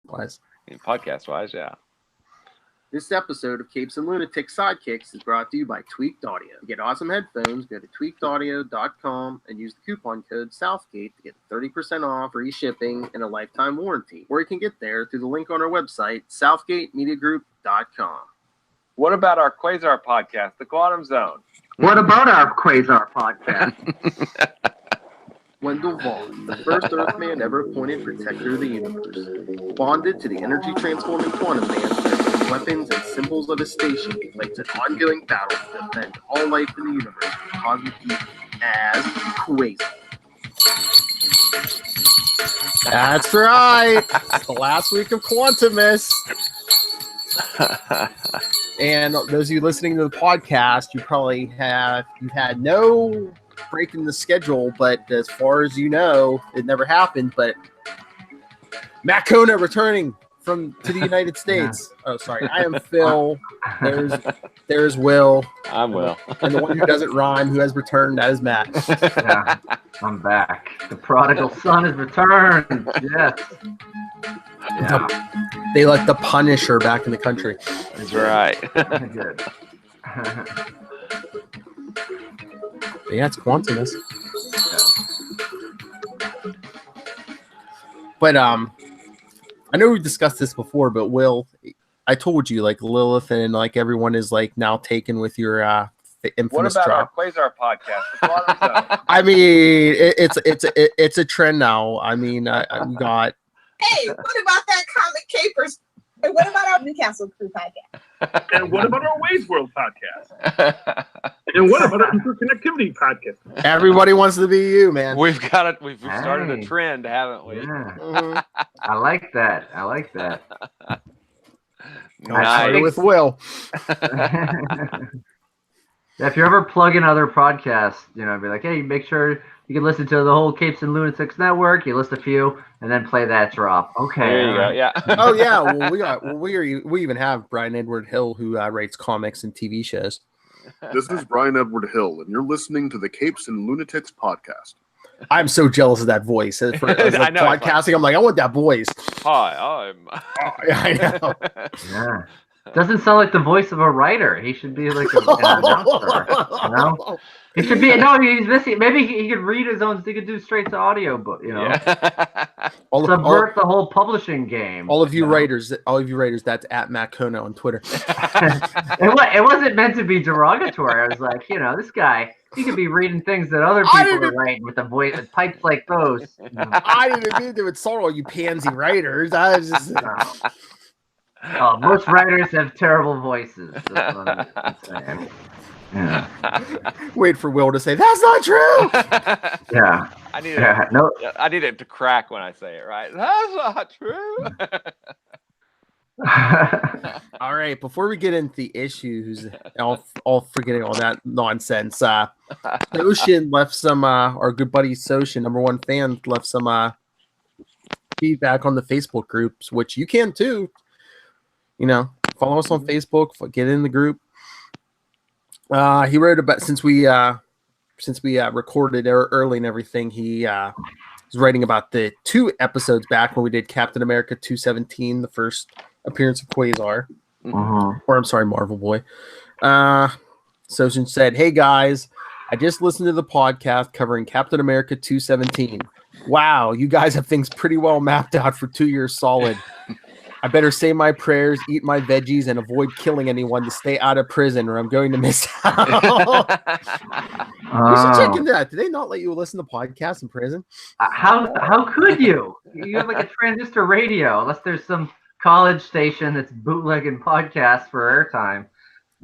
Wise. Podcast wise, yeah. This episode of Capes and Lunatics Sidekicks is brought to you by Tweaked Audio. To get awesome headphones, go to tweakedaudio.com and use the coupon code Southgate to get 30% off, free shipping, and a lifetime warranty. Or you can get there through the link on our website, southgatemediagroup.com. What about our Quasar podcast, The Quantum Zone? What about our Quasar podcast? Wendell Vaughn, the first Earthman ever appointed protector of the universe. Bonded to the energy-transforming quantum man, with weapons and symbols of his station, he fights an ongoing battle to defend all life in the universe from cosmic evil as Quasar. That's right. It's the last week of Quantumus. And those of you listening to the podcast, you've had no break in the schedule, but as far as you know, it never happened. But Matt Kona returning to the United States. Oh, sorry. I am Phil. There's Will. I'm Will. And the one who doesn't rhyme, who has returned, that is Matt. Yeah, I'm back. The prodigal son has returned. Yes. Yeah. They let the Punisher back in the country. That's right. Good. Yeah, it's Quantumus. But I know we discussed this before, but Will, I told you like Lilith and like everyone is like now taken with your infamous What about drop. our Quasar podcast, The Quantum Zone? I mean, it's a trend now. I mean, we got. Hey, what about that Comic Capers? And what about our Newcastle Crew podcast? And what about our Ways World podcast? And what about our Interconnectivity podcast? Everybody wants to be you, man. We've started a trend, haven't we? Yeah. Mhm. I like that. I started with Will. Yeah, if you're ever plugging other podcasts, be like, hey, make sure you can listen to the whole Capes and Lunatics network. You list a few and then play that drop. Okay. There you go. Yeah. Oh yeah, well, we even have Brian Edward Hill who writes comics and TV shows. This is Brian Edward Hill, and you're listening to the Capes and Lunatics podcast. I'm so jealous of that voice. As I know, podcasting, I'm like, I want that voice. Hi, I'm. I know. Yeah. Doesn't sound like the voice of a writer. He should be like an announcer. He should be. No, he's missing. Maybe he could read his own. He could do straight to audio, but Yeah. subvert the whole publishing game. All of you writers, that's at Matt Kona on Twitter. It wasn't meant to be derogatory. I was like, this guy, he could be reading things that other people are writing with a voice, with pipes like those. I didn't mean to insult all you pansy writers. I was just. Most writers have terrible voices. That's what I'm saying. Yeah. Wait for Will to say that's not true. Yeah. I need it to crack when I say it, right? That's not true. All right, before we get into the issues, all forgetting all that nonsense. Soshin left some. Our good buddy Soshin, #1 fan, left some feedback on the Facebook groups, which you can too. Follow us on Facebook. Get in the group. He wrote about since we recorded early and everything. He was writing about the 2 episodes back when we did Captain America 217, the first appearance of Quasar, or I'm sorry, Marvel Boy. Soshin said, "Hey guys, I just listened to the podcast covering Captain America 217. Wow, you guys have things pretty well mapped out for 2 years solid. I better say my prayers, eat my veggies, and avoid killing anyone to stay out of prison, or I'm going to miss out." You should check into that. Did they not let you listen to podcasts in prison? How could you? You have like a transistor radio, unless there's some college station that's bootlegging podcasts for airtime.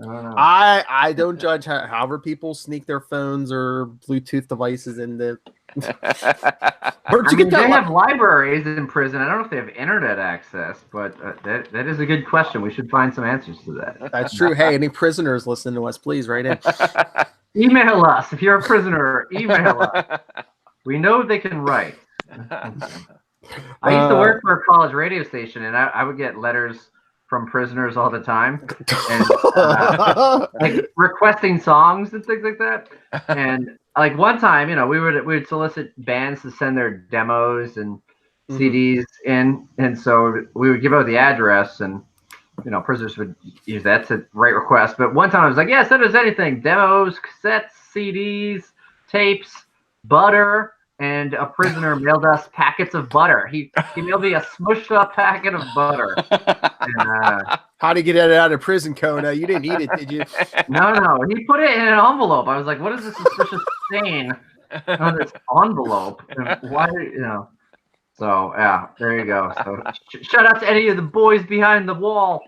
I don't judge however people sneak their phones or Bluetooth devices into. They have libraries in prison. I don't know if they have internet access, but that is a good question. We should find some answers to that. That's true. Hey, any prisoners listening to us, please write in. Email us. If you're a prisoner, email us. We know they can write. I used to work for a college radio station, and I would get letters from prisoners all the time, and like requesting songs and things like that. And like one time, we would solicit bands to send their demos, and CDs in, and so we would give out the address, and prisoners would use that to write requests. But one time I was like, yeah, send us anything: demos, cassettes, CDs, tapes, butter. And a prisoner mailed us packets of butter. He mailed me a smushed up packet of butter. And, how to get it out of prison, Kona? You didn't eat it, did you? No. He put it in an envelope. I was like, what is this suspicious stain on this envelope? And why, So, yeah, there you go. So, shout out to any of the boys behind the wall.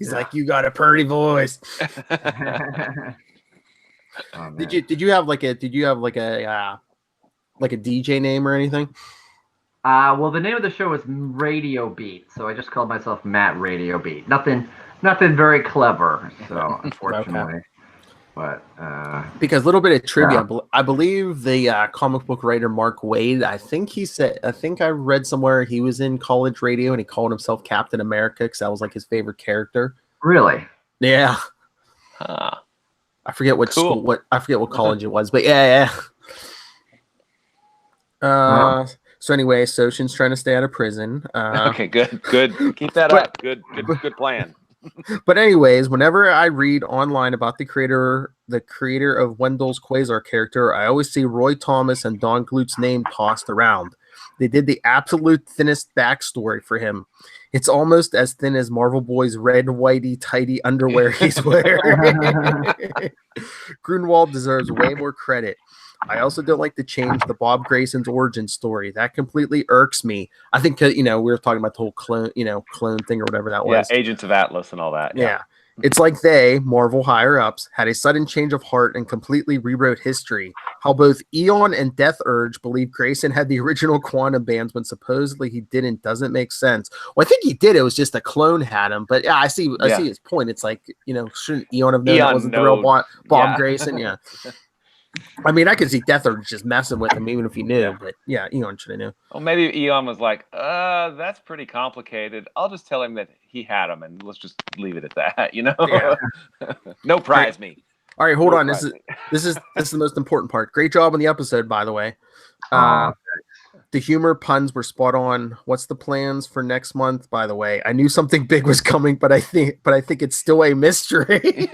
He's like, you got a pretty voice. Oh, did you have like a DJ name or anything? Well, the name of the show was Radio Beat, so I just called myself Matt Radio Beat. Nothing very clever. So unfortunately, but because a little bit of trivia, I believe the comic book writer Mark Waid. I think I read somewhere he was in college radio and he called himself Captain America because that was like his favorite character. Really? Yeah. Huh. I forget what school, I forget what college it was, but yeah. So anyway, Soshin's trying to stay out of prison. Okay, good. Keep that up. Good plan. But anyways, whenever I read online about the creator of Wendell's Quasar character, I always see Roy Thomas and Don Glut's name tossed around. They did the absolute thinnest backstory for him. It's almost as thin as Marvel Boy's red, whitey, tighty underwear he's wearing. Grunwald deserves way more credit. I also don't like to change the Bob Grayson's origin story. That completely irks me. I think, we were talking about the whole clone thing or whatever that was. Yeah, Agents of Atlas and all that. Yeah. It's like they, Marvel higher-ups, had a sudden change of heart and completely rewrote history. How both Eon and Death Urge believe Grayson had the original quantum bands when supposedly he didn't doesn't make sense. Well, I think he did. It was just a clone had him. But yeah, I see his point. It's like, shouldn't Eon have known that wasn't the real Bob Grayson? Yeah. I mean, I could see Death Urge just messing with him even if he knew. Yeah. But yeah, Eon should have knew. Well, maybe Eon was like, that's pretty complicated. I'll just tell him that he had him, and let's just leave it at that. Yeah. No prize me. All right, hold on. This is the most important part. Great job on the episode, by the way. The humor puns were spot on. What's the plans for next month? By the way, I knew something big was coming, but I think it's still a mystery.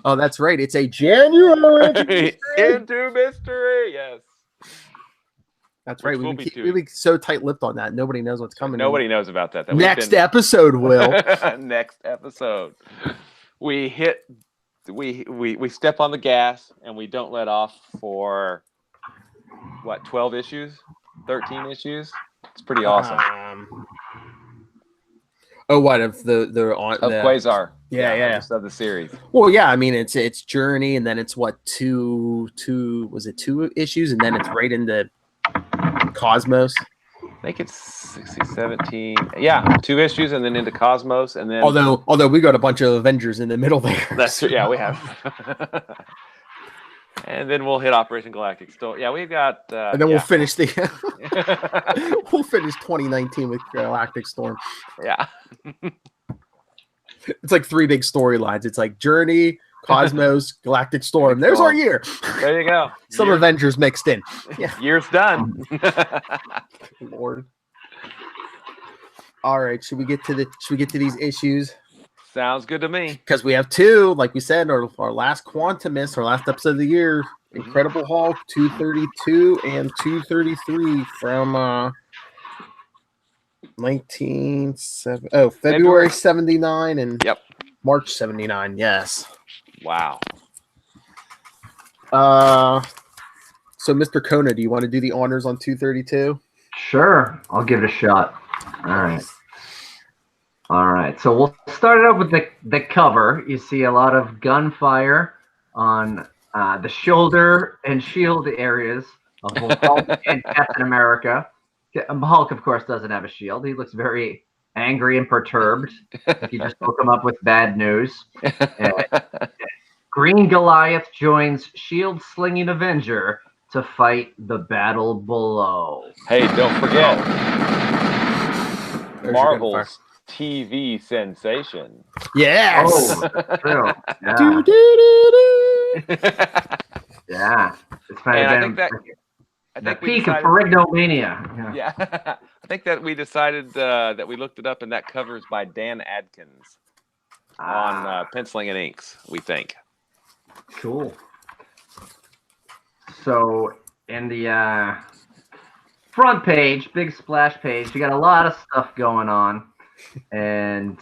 Oh, that's right. It's a January into mystery. Yes, that's right. We've been so tight-lipped on that. Nobody knows what's coming. Nobody knows about that. Next episode, Will. Next episode, we step on the gas and we don't let off for 12 issues, 13 issues. It's pretty awesome. What of the Quasar? Yeah. Of the series. Well, yeah. I mean, it's Journey, and then it's two issues, and then it's right into Cosmos. I think it's 16, 17. Yeah, 2 issues, and then into Cosmos, and then. Although we got a bunch of Avengers in the middle there. That's true. Yeah, we have. And then we'll hit Operation Galactic Storm. Yeah, we've got. And then we'll finish we'll finish 2019 with Galactic Storm. Yeah. It's like 3 big storylines. It's like Journey, Cosmos, Galactic Storm. There's our year. There you go. Some Avengers mixed in. Yeah. Year's done. Lord. All right. Should we get to these issues? Sounds good to me. Because we have 2, like we said, our last Quantumus, our last episode of the year, Incredible Hulk 232 and 233 from February 79 and March 79. Yes. Wow. So Mr. Kona, do you want to do the honors on 232? Sure, I'll give it a shot. All right, so we'll start it up with the cover. You see a lot of gunfire on the shoulder and shield areas of both Hulk and Captain America. Hulk, of course, doesn't have a shield. He looks very angry and perturbed. He just woke him up with bad news. Green Goliath joins shield-slinging Avenger to fight the battle below. Hey, don't forget Marvel's TV sensation. Yes. Oh, true. Yeah. Yeah. It's And I been think the we peak of decided, Ferrignomania. yeah, I think that we decided that we looked it up, and that cover is by Dan Adkins on Penciling and Inks, we think. Cool. So in the front page, big splash page, you got a lot of stuff going on, and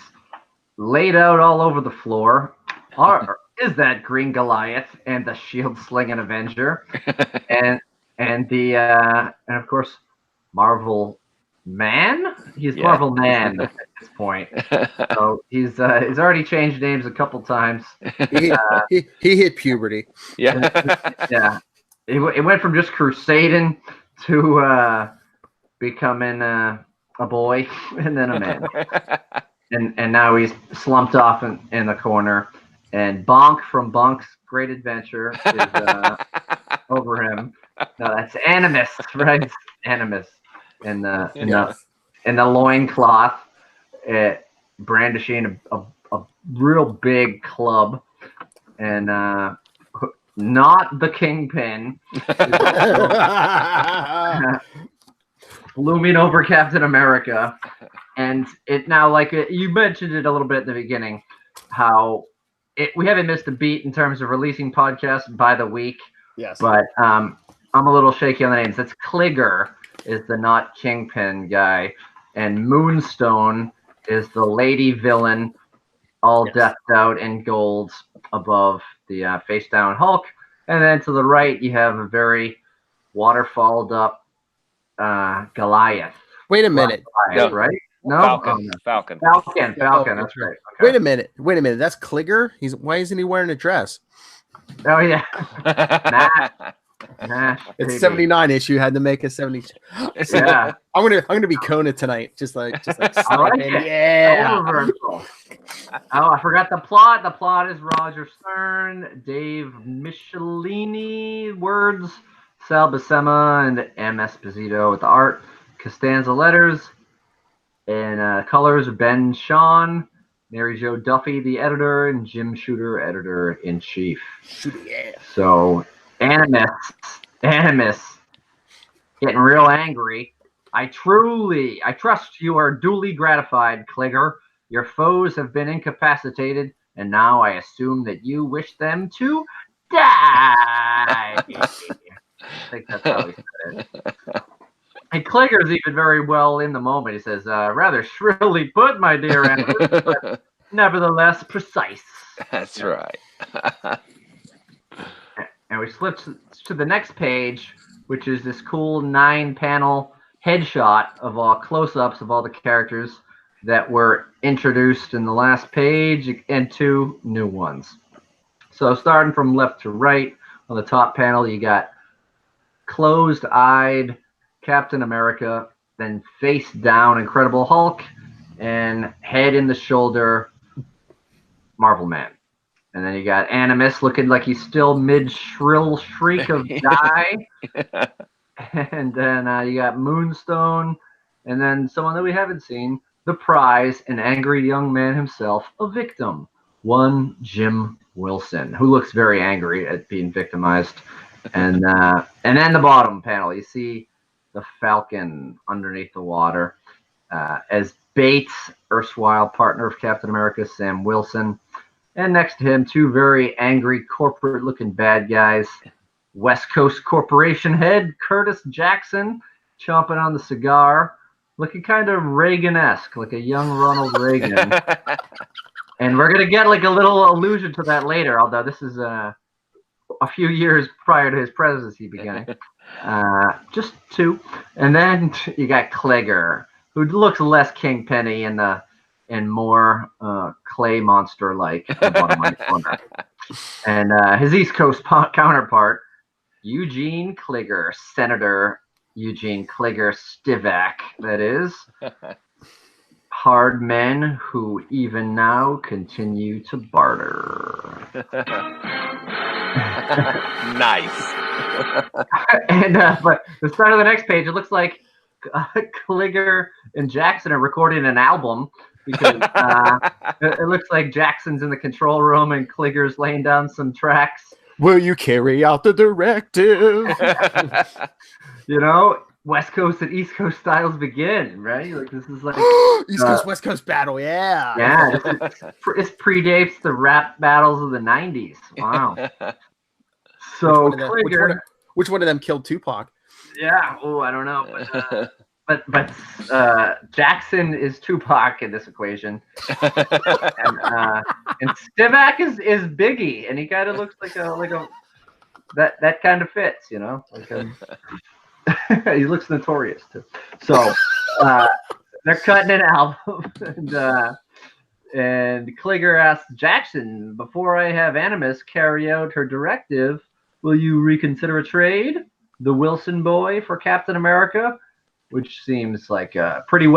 laid out all over the floor is that Green Goliath and the shield slinging Avenger, and of course Marvel Man. He's Yeah. Marvel Man at this point. So he's already changed names a couple times. He hit puberty. Yeah. It went from just crusading to becoming a boy and then a man. And now he's slumped off in the corner. And Bonk from Bonk's Great Adventure is over him. No, that's Animus, right? Animus. In the loincloth, brandishing a real big club. And not the Kingpin. Looming over Captain America. And it now, like you mentioned it a little bit at the beginning, how we haven't missed a beat in terms of releasing podcasts by the week. Yes. But I'm a little shaky on the names. That's Kligger is the not Kingpin guy, and Moonstone is the lady villain, all decked out in gold above the face down Hulk. And then to the right, you have a very waterfalled up Goliath. Wait a minute. Goliath, right? No, Falcon. Falcon. That's right. Okay. Wait a minute. That's Kligger. Why isn't he wearing a dress? Oh yeah. Nah, It's 79 issue. Had to make a 70. Yeah. I'm gonna be Kona tonight. Just like I like it. Yeah. Oh, I forgot the plot. The plot is Roger Stern, Dave Michelini words, Sal Buscema, and M. Esposito with the art, Costanza letters, and colors Ben Shawn, Mary Jo Duffy, the editor, and Jim Shooter, editor-in-chief. Yeah. So Animus, getting real angry. I trust you are duly gratified, Kligger. Your foes have been incapacitated, and now I assume that you wish them to die. I think that's how he said it. And Kligger's even very well in the moment. He says, rather shrilly put, my dear Animus, but nevertheless precise. That's right. And we flip to the next page, which is this cool 9-panel headshot of all close-ups of all the characters that were introduced in the last page and 2 new ones. So starting from left to right, on the top panel, you got closed-eyed Captain America, then face down Incredible Hulk, and head in the shoulder Marvel Man. And then you got Animus looking like he's still mid-shrill shriek of die. And then you got Moonstone. And then someone that we haven't seen, the prize, an angry young man himself, a victim. One Jim Wilson, who looks very angry at being victimized. And then the bottom panel, you see the Falcon underneath the water. As Bates, erstwhile partner of Captain America, Sam Wilson. And next to him, 2 very angry corporate-looking bad guys. West Coast Corporation head, Curtis Jackson, chomping on the cigar, looking kind of Reagan-esque, like a young Ronald Reagan. And we're going to get like a little allusion to that later, although this is a few years prior to his presidency beginning. Just 2. And then you got Kligger, who looks less Kingpin-y and more clay monster-like in the bottom right corner. And his East Coast counterpart, Eugene Kligger, Senator Eugene Kligger Stivak, that is. Hard men who even now continue to barter. Nice. And but the start of the next page, it looks like Kligger and Jackson are recording an album, because it looks like Jackson's in the control room and Kligger's laying down some tracks. Will you carry out the directive? West Coast and East Coast styles begin, right? Like this is like East Coast, West Coast battle, yeah. Yeah, this predates the rap battles of the 90s. Wow. So which one of them killed Tupac? Yeah. Oh, I don't know. But Jackson is Tupac in this equation, and Stivac is Biggie, and he kind of looks like a that kind of fits, he looks notorious too. So they're cutting an album, and Kligger asks Jackson, "Before I have Animus carry out her directive, will you reconsider a trade? The Wilson boy for Captain America?" Which seems like a pretty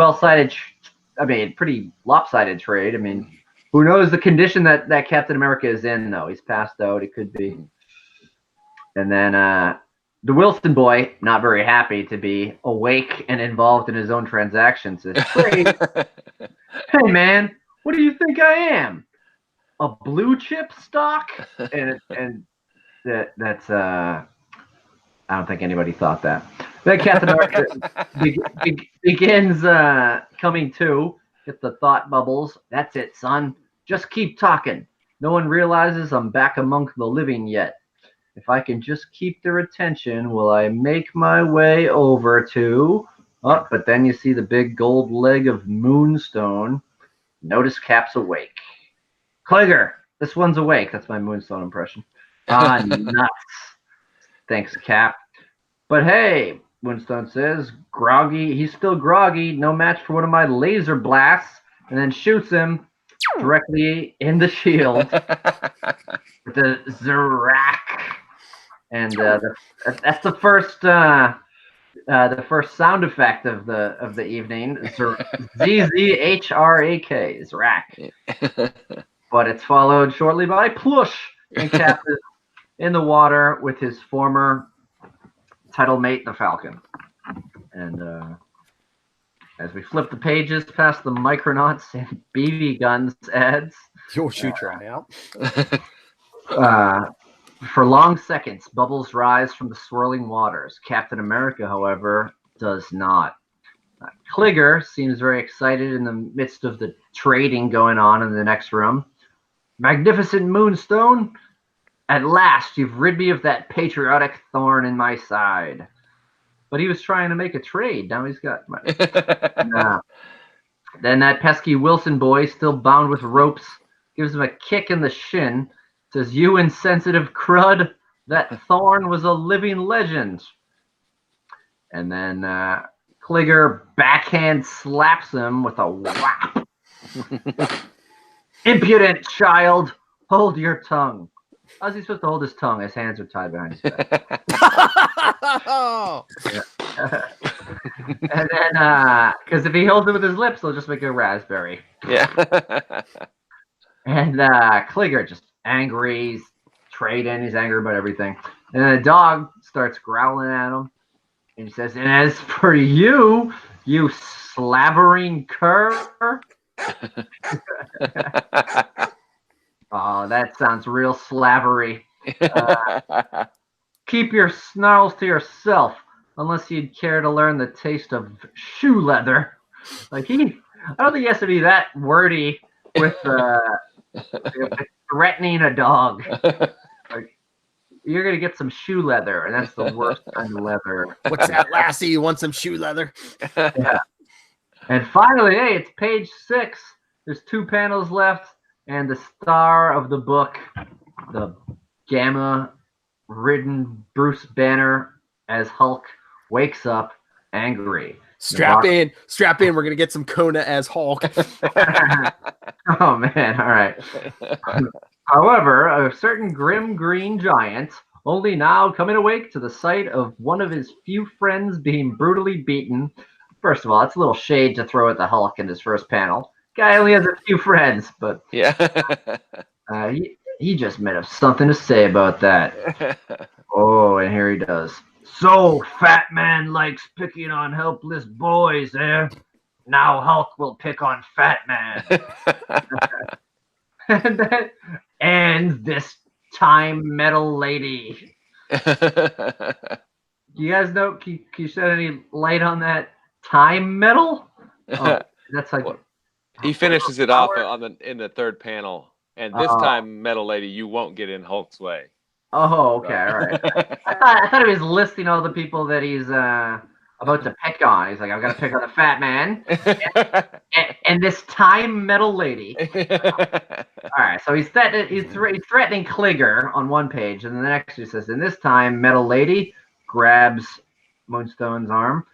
pretty lopsided trade. I mean, who knows the condition that Captain America is in, though. He's passed out. It could be. And then the Wilson boy, not very happy to be awake and involved in his own transactions, says, "Hey, man, what do you think I am? A blue chip stock?" And that's I don't think anybody thought that. Then Captain America begins coming to. Get the thought bubbles. "That's it, son. Just keep talking. No one realizes I'm back among the living yet. If I can just keep their attention, will I make my way over to..." Oh, but then you see the big gold leg of Moonstone. Notice Cap's awake. "Kligger, this one's awake." That's my Moonstone impression. Nuts. Thanks, Cap. "But hey," Moonstone says, "groggy. He's still groggy. No match for one of my laser blasts." And then shoots him directly in the shield with the Zarak. And that's the first sound effect of the evening. ZZHRAK, Zarak. But it's followed shortly by plush, and Cap is in the water with his former title mate, the Falcon. And as we flip the pages past the Micronauts and BB Guns ads, You'll shoot your eye out. For long seconds, bubbles rise from the swirling waters. Captain America, however, does not. Kligger seems very excited in the midst of the trading going on in the next room. "Magnificent Moonstone, at last you've rid me of that patriotic thorn in my side." But he was trying to make a trade. Now he's got money. Then that pesky Wilson boy, still bound with ropes, gives him a kick in the shin. Says, "You insensitive crud, that thorn was a living legend." And then Kligger backhand slaps him with a whap. "Impudent child, hold your tongue." How's he supposed to hold his tongue? His hands are tied behind his back. And then, because if he holds it with his lips, he'll just make a raspberry. Yeah. And Kligger just angry. He's trading. He's angry about everything. And then the dog starts growling at him. And he says, "And as for you, you slavering cur." Oh, that sounds real slavery. "Keep your snarls to yourself, unless you'd care to learn the taste of shoe leather." Like I don't think he has to be that wordy with threatening a dog. Like, you're gonna get some shoe leather, and that's the worst kind of leather. "What's that, lassie? You want some shoe leather?" Yeah. And finally, hey, it's page 6. There's 2 panels left. And the star of the book, the gamma-ridden Bruce Banner as Hulk, wakes up angry. Strap in. We're going to get some Kona as Hulk. Oh, man. All right. However, a certain grim green giant, only now coming awake to the sight of one of his few friends being brutally beaten. First of all, that's a little shade to throw at the Hulk in his first panel. Guy only has a few friends, but Yeah. he just might have something to say about that. Oh, and here he does. "So, Fat Man likes picking on helpless boys, eh? Now Hulk will pick on Fat Man." And that ends this time metal lady. Do you guys know? Can you shed any light on that time metal? Oh, that's like Well, he finishes it off in the third panel, and this time, metal lady, you won't get in Hulk's way. Oh, okay, all right. I thought he was listing all the people that he's about to pick on. He's like, I've got to pick on the fat man and this time metal lady. All right, so he's threatening Kligger on one page, and the next he says, "And this time, metal lady grabs Moonstone's arm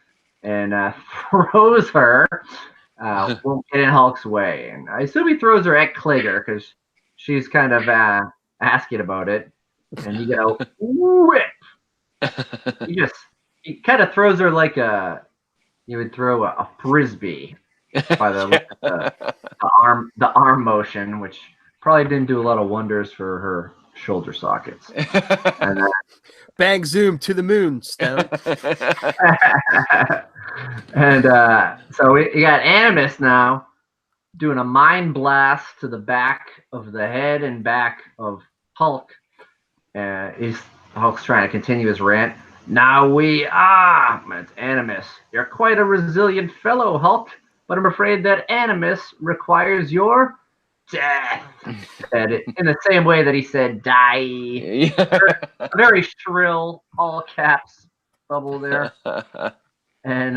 and throws her. Won't get in Hulk's way." And I assume he throws her at Kligger because she's kind of asking about it. And you go, whip. He kind of throws her like you would throw a frisbee by the arm motion, which probably didn't do a lot of wonders for her shoulder sockets. And, bang zoom to the moon, Stone. And so we got Animus now doing a mind blast to the back of the head and back of Hulk. Hulk's trying to continue his rant. Now it's Animus. You're quite a resilient fellow, Hulk, but I'm afraid that Animus requires your death. And in the same way that he said die. Very shrill, all caps bubble there. And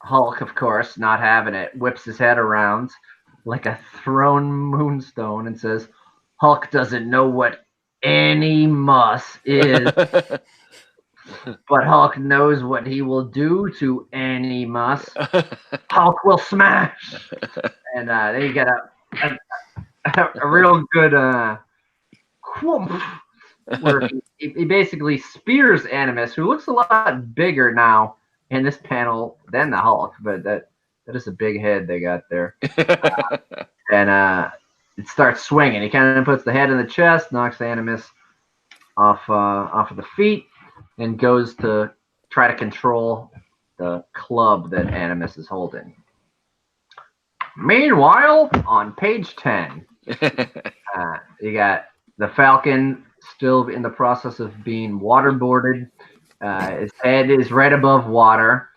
Hulk, of course, not having it, whips his head around like a thrown moonstone and says, Hulk doesn't know what any muss is, but Hulk knows what he will do to any muss. Hulk will smash. And then you get a real good where he basically spears Animus, who looks a lot bigger now in this panel than the Hulk, but that is a big head they got there. And it starts swinging. He kind of puts the head in the chest, knocks Animus off of the feet, and goes to try to control the club that Animus is holding. Meanwhile, on page 10, you got the Falcon still in the process of being waterboarded. His head is right above water.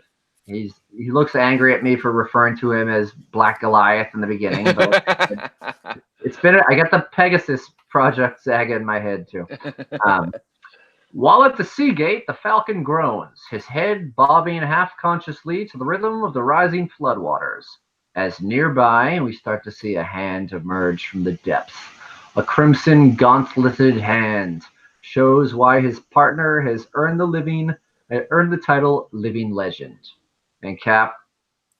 He looks angry at me for referring to him as Black Goliath in the beginning. But I got the Pegasus Project saga in my head too. While at the Seagate, the Falcon groans, his head bobbing half-consciously to the rhythm of the rising floodwaters. As nearby, we start to see a hand emerge from the depths. A crimson gauntleted hand shows why his partner has earned the title Living Legend. And Cap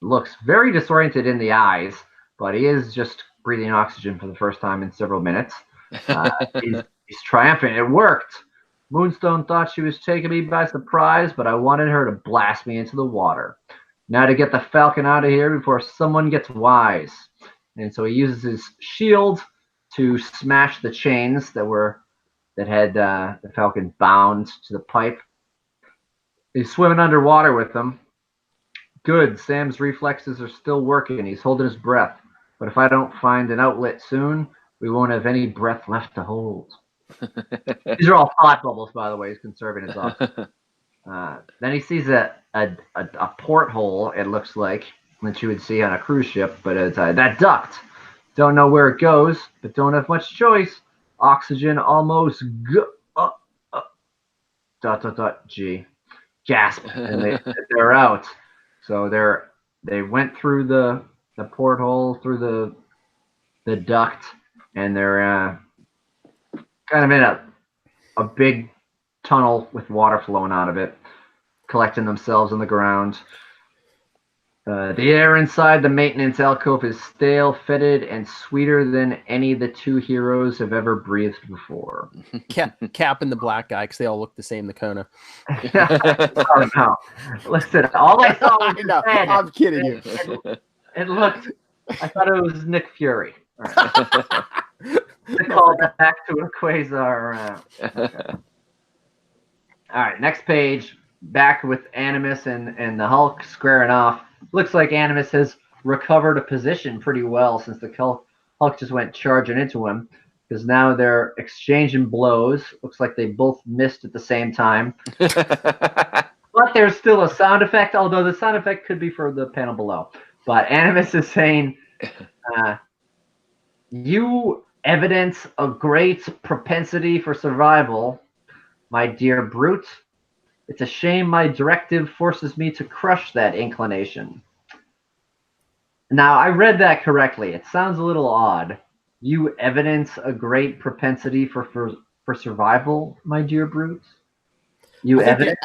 looks very disoriented in the eyes, but he is just breathing oxygen for the first time in several minutes. He's triumphant. It worked. Moonstone thought she was taking me by surprise, but I wanted her to blast me into the water. Now to get the Falcon out of here before someone gets wise. And so he uses his shield to smash the chains that had the Falcon bound to the pipe. He's swimming underwater with them. Good. Sam's reflexes are still working. He's holding his breath. But if I don't find an outlet soon, we won't have any breath left to hold. These are all thought bubbles, by the way. He's conserving his oxygen. Then he sees a porthole, it looks like, that you would see on a cruise ship. But it's that duct. Don't know where it goes, but don't have much choice. Oxygen almost G. Gasp. And they're out. So they went through the porthole, through the duct, and they're kind of in a big tunnel with water flowing out of it, collecting themselves on the ground. The air inside the maintenance alcove is stale, fetid, and sweeter than any the two heroes have ever breathed before. Cap and the black guy, because they all look the same, the Kona. Oh, no. Listen, all I saw was his head. I'm kidding you. It looked, I thought it was Nick Fury. They called that back to a Quasar. Okay. All right, next page. Back with Animus and the Hulk squaring off. Looks like Animus has recovered a position pretty well since the Hulk just went charging into him. because now they're exchanging blows. Looks like they both missed at the same time. But there's still a sound effect, although the sound effect could be for the panel below. But Animus is saying, you evidence a great propensity for survival, my dear brute. It's a shame my directive forces me to crush that inclination. Now, I read that correctly. It sounds a little odd. You evidence a great propensity for survival, my dear brute? You evidence?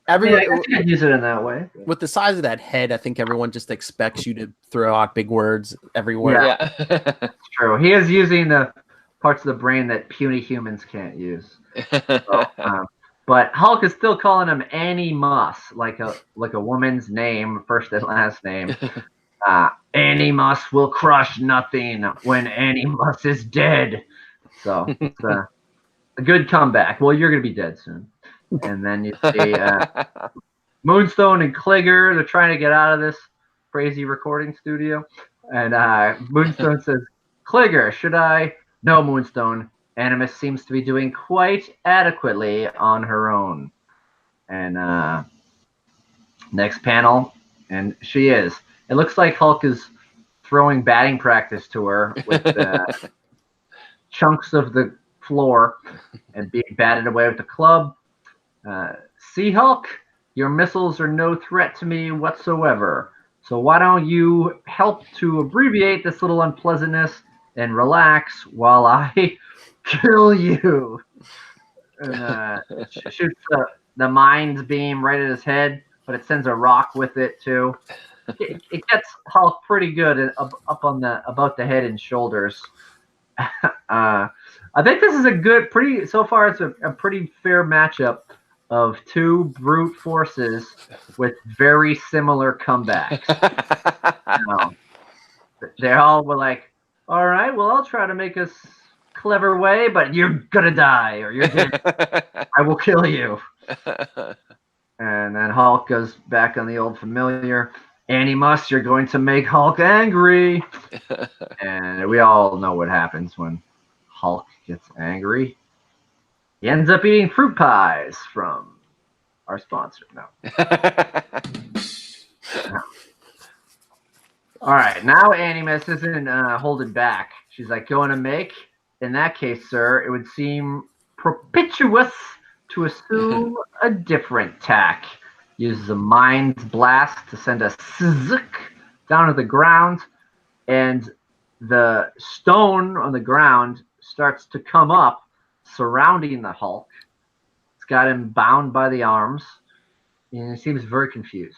Everyone, I guess you could use it in that way. with the size of that head, I think everyone just expects you to throw out big words everywhere. Yeah. That's true. He is using the parts of the brain that puny humans can't use. So, but Hulk is still calling him Animus, like a woman's name, first and last name. Animus will crush nothing when Animus is dead. So it's a good comeback. Well, you're going to be dead soon. And then you see Moonstone and Kligger. They're trying to get out of this crazy recording studio. And Moonstone says, Kligger, should I? No, Moonstone. Animus seems to be doing quite adequately on her own. And next panel, and she is. It looks like Hulk is throwing batting practice to her with chunks of the floor and being batted away with the club. See, Hulk, your missiles are no threat to me whatsoever. So why don't you help to abbreviate this little unpleasantness and relax while I kill you? And shoots the mind beam right at his head, but it sends a rock with it too. It gets Hulk pretty good up on about the head and shoulders. I think this is so far it's a pretty fair matchup of two brute forces with very similar comebacks. They all were like, all right, well, I'll try to make a clever way, but you're gonna die or you're dead. I will kill you. And then Hulk goes back on the old familiar. Animus, you're going to make Hulk angry. And we all know what happens when Hulk gets angry. He ends up eating fruit pies from our sponsor. No. All right, now Animus isn't holding back. She's like, going to make? In that case, sir, it would seem propitious to assume a different tack. Uses a mind blast to send a sizzuk down to the ground, and the stone on the ground starts to come up, surrounding the Hulk. It's got him bound by the arms, and he seems very confused.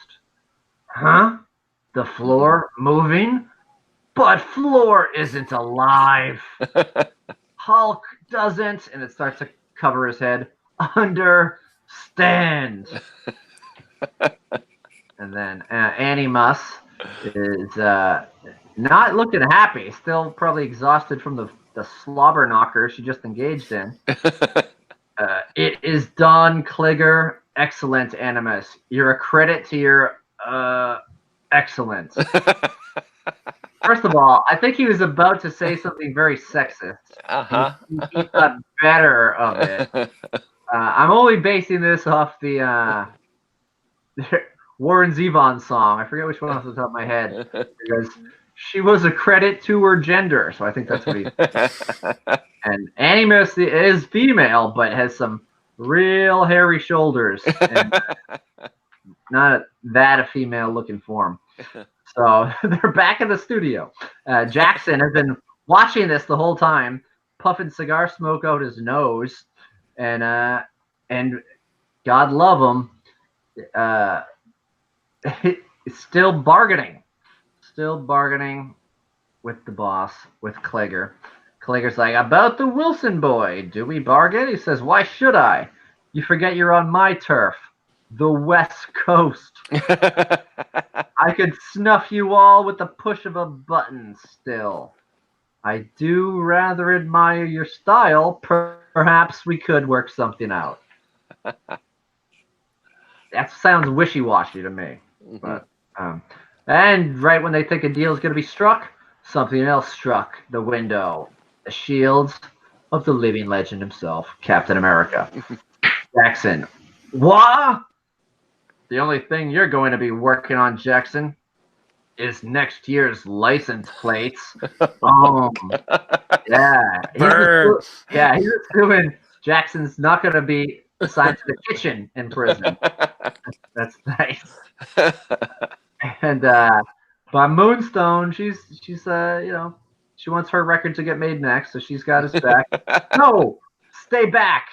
Huh? The floor moving? But floor isn't alive. Hulk doesn't, and it starts to cover his head, understand. And then Animus is not looking happy, still probably exhausted from the slobber knocker she just engaged in. It is done, Kligger. Excellent, Animus. You're a credit to your excellence. First of all, I think he was about to say something very sexist. He thought better of it. I'm only basing this off the Warren Zevon song. I forget which one off the top of my head. Because she was a credit to her gender, so I think that's what he. And Animus is female, but has some real hairy shoulders, and not that a female-looking form. So they're back in the studio. Jackson has been watching this the whole time, puffing cigar smoke out his nose, and God love him, still bargaining with the boss, with Kligger. Kligger's like, about the Wilson boy, do we bargain? He says, why should I? You forget you're on my turf, the West Coast. I could snuff you all with the push of a button still. I do rather admire your style. Perhaps we could work something out. That sounds wishy-washy to me. But, and right when they think a deal is going to be struck, something else struck the window. The shields of the living legend himself, Captain America. Jackson, what? The only thing you're going to be working on, Jackson, is next year's license plates. Yeah. He's assuming Jackson's not going to be assigned to the kitchen in prison. That's nice. And but Moonstone, she's she wants her record to get made next, so she's got his back. No, stay back,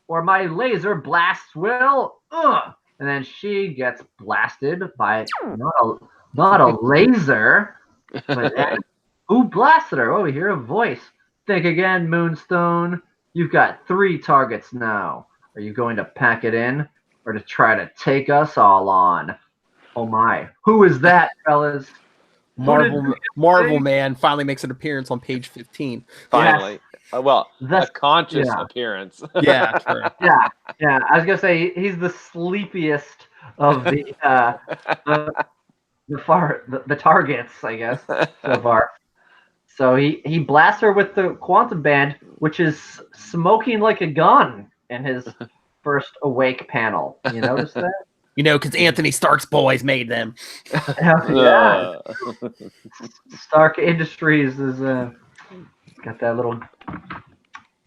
or my laser blasts will. And then she gets blasted by not a laser, but who blasted her? Oh, we hear a voice. Think again, Moonstone. You've got 3 targets now. Are you going to pack it in, or to try to take us all on? Oh my! Who is that, fellas? Marvel Man finally makes an appearance on page 15. Finally. Yes. A conscious yeah. appearance. Yeah, true. Yeah. I was gonna say he's the sleepiest of the targets, I guess, so far. So he blasts her with the quantum band, which is smoking like a gun in his first awake panel. You notice that? Because Anthony Stark's boys made them. Yeah. Stark Industries is got that little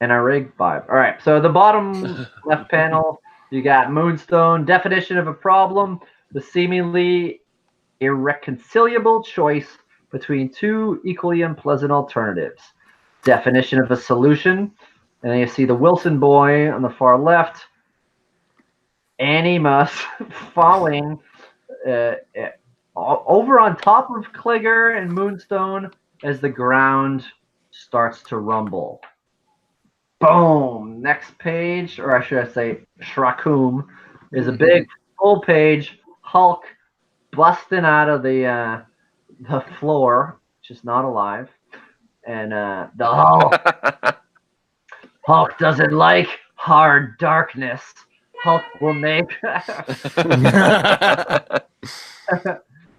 NRA vibe. All right, so the bottom left panel, you got Moonstone. Definition of a problem: the seemingly irreconcilable choice between 2 equally unpleasant alternatives. Definition of a solution, and then you see the Wilson boy on the far left. Animus falling over on top of Kligger and Moonstone as the ground starts to rumble. Boom! Next page, or should I say Shrakum, is a big full page Hulk busting out of the floor, which is not alive. And the Hulk doesn't like hard darkness. Hulk will make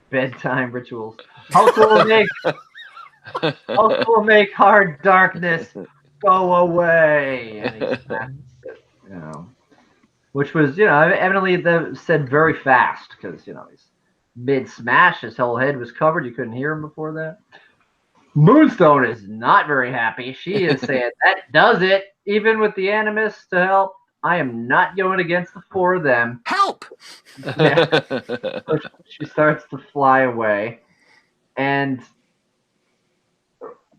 bedtime rituals. Hulk will make hard darkness go away. And he smashes it, which was, evidently said very fast because he's mid smash. His whole head was covered. You couldn't hear him before that. Moonstone is not very happy. She is saying that does it. Even with the Animus to help, I am not going against the 4 of them. Help! Yeah. So she starts to fly away. And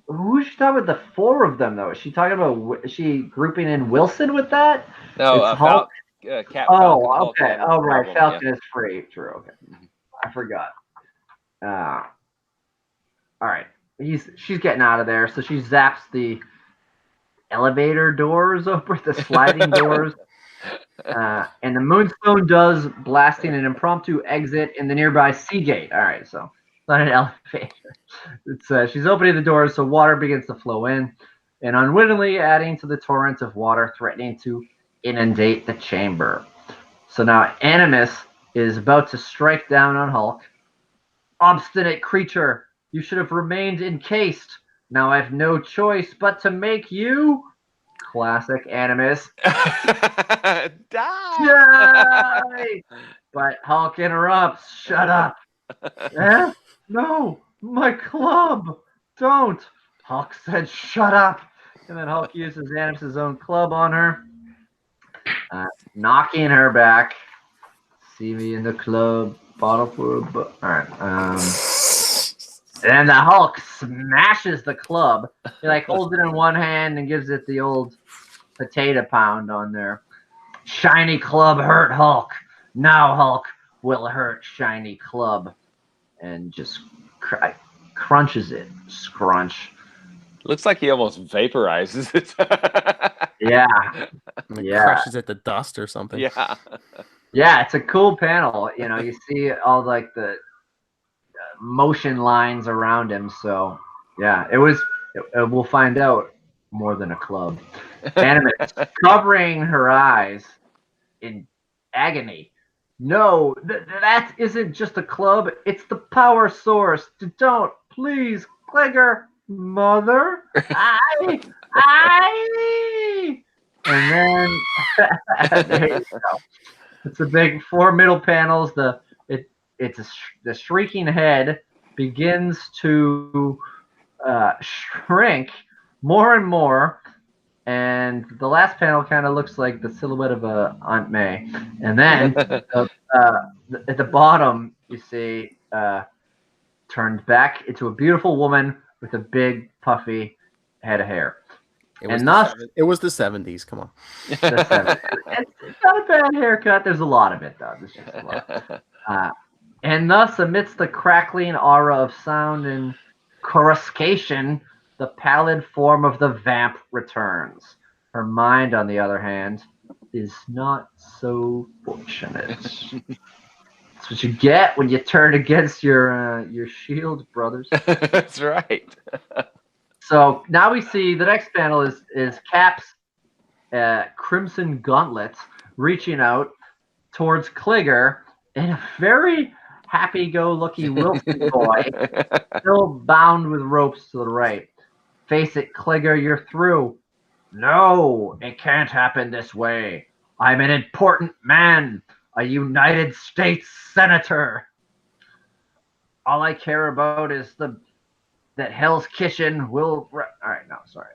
who is she talking about the 4 of them, though? Is she talking about, is she grouping in Wilson with that? No, Hulk. Falcon, okay. Hulk, right. Falcon is free. True. Okay. I forgot. All right. She's getting out of there. So she zaps the elevator doors open, the sliding doors, and the Moonstone does blasting an impromptu exit in the nearby Seagate. All right, so it's not an elevator. It's she's opening the doors, so water begins to flow in, and unwittingly adding to the torrent of water threatening to inundate the chamber. So now Animus is about to strike down on Hulk. Obstinate creature, you should have remained encased. Now I have no choice but to make you classic Animus die. But Hulk interrupts. Shut up. No, my club. Don't. Hulk said, shut up. And then Hulk uses Animus' own club on her, knocking her back. See me in the club. Bottle for a book. All right. And the Hulk smashes the club. He holds it in one hand and gives it the old potato pound on there. Shiny club hurt Hulk. Now Hulk will hurt shiny club. And just crunches it. Scrunch. Looks like he almost vaporizes it. Yeah. Crushes it to dust or something. Yeah. Yeah, it's a cool panel. You see all the motion lines around him. So yeah, we'll find out more than a club. Animus covering her eyes in agony. No, that isn't just a club. It's the power source. Don't, please, Kligger, mother. I Aye! And then there you go. It's a big 4 middle panels. The shrieking head begins to shrink more and more, and the last panel kind of looks like the silhouette of Aunt May. And then at the bottom, you see turned back into a beautiful woman with a big puffy head of hair. It was the 70s. Come on. It's not a bad haircut. There's a lot of it, though. There's just a lot. And thus, amidst the crackling aura of sound and coruscation, the pallid form of the vamp returns. Her mind, on the other hand, is not so fortunate. That's what you get when you turn against your shield, brothers. That's right. So now we see the next panel is Cap's crimson gauntlet reaching out towards Kligger in a very happy-go-lucky Wilson boy, still bound with ropes to the right. Face it, Kligger, you're through. No, it can't happen this way. I'm an important man, a United States Senator. All I care about is that Hell's Kitchen will... All right, no, sorry.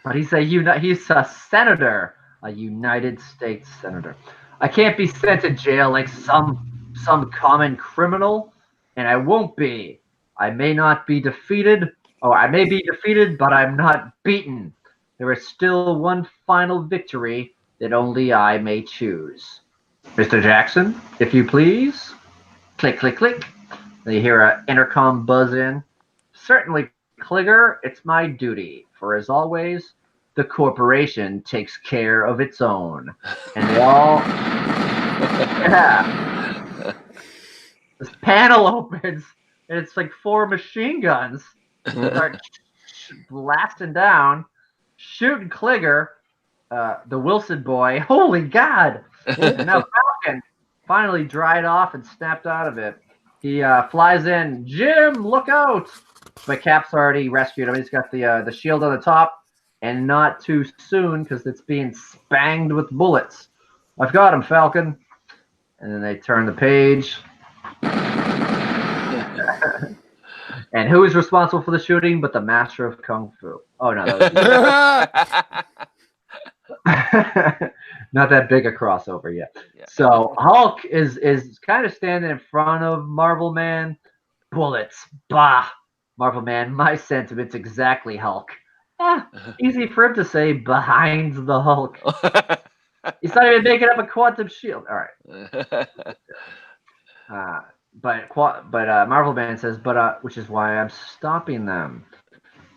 But he's a senator, a United States senator. I can't be sent to jail like some common criminal, and I won't be. I may be defeated, but I'm not beaten. There is still one final victory that only I may choose. Mr. Jackson, if you please. Click, click, click. They hear an intercom buzz in. Certainly, Kligger, it's my duty, for as always, the corporation takes care of its own. And they all... Yeah. This panel opens, and it's like 4 machine guns start blasting down, shooting Kligger, the Wilson boy. Holy God! And now Falcon finally dried off and snapped out of it. He flies in. Jim, look out! But Cap's already rescued him. He's got the shield on the top, and not too soon because it's being spanged with bullets. I've got him, Falcon. And then they turn the page. And who is responsible for the shooting but the master of Kung Fu? Oh, no. That was not that big a crossover yet. Yeah. So Hulk is kind of standing in front of Marvel Man. Bullets. Bah. Marvel Man, my sentiments exactly, Hulk. Easy for him to say behind the Hulk. He's not even making up a quantum shield. All right. But Marvel Man says, which is why I'm stopping them.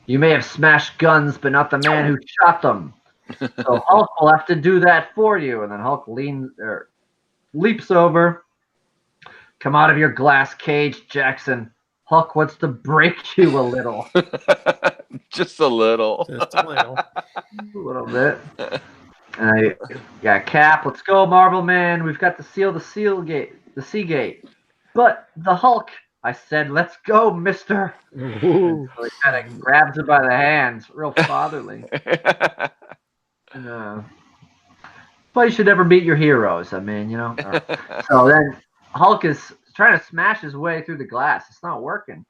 You may have smashed guns, but not the man who shot them. So Hulk will have to do that for you. And then Hulk leaps over. Come out of your glass cage, Jackson. Hulk wants to break you a little. Just a little. Just a little. A little bit. Cap, let's go, Marvel Man. We've got to seal the sea gate. But the Hulk, I said, let's go, mister. So he kind of grabs him by the hands, real fatherly. But you should never beat your heroes. I mean, you know. So then Hulk is trying to smash his way through the glass. It's not working.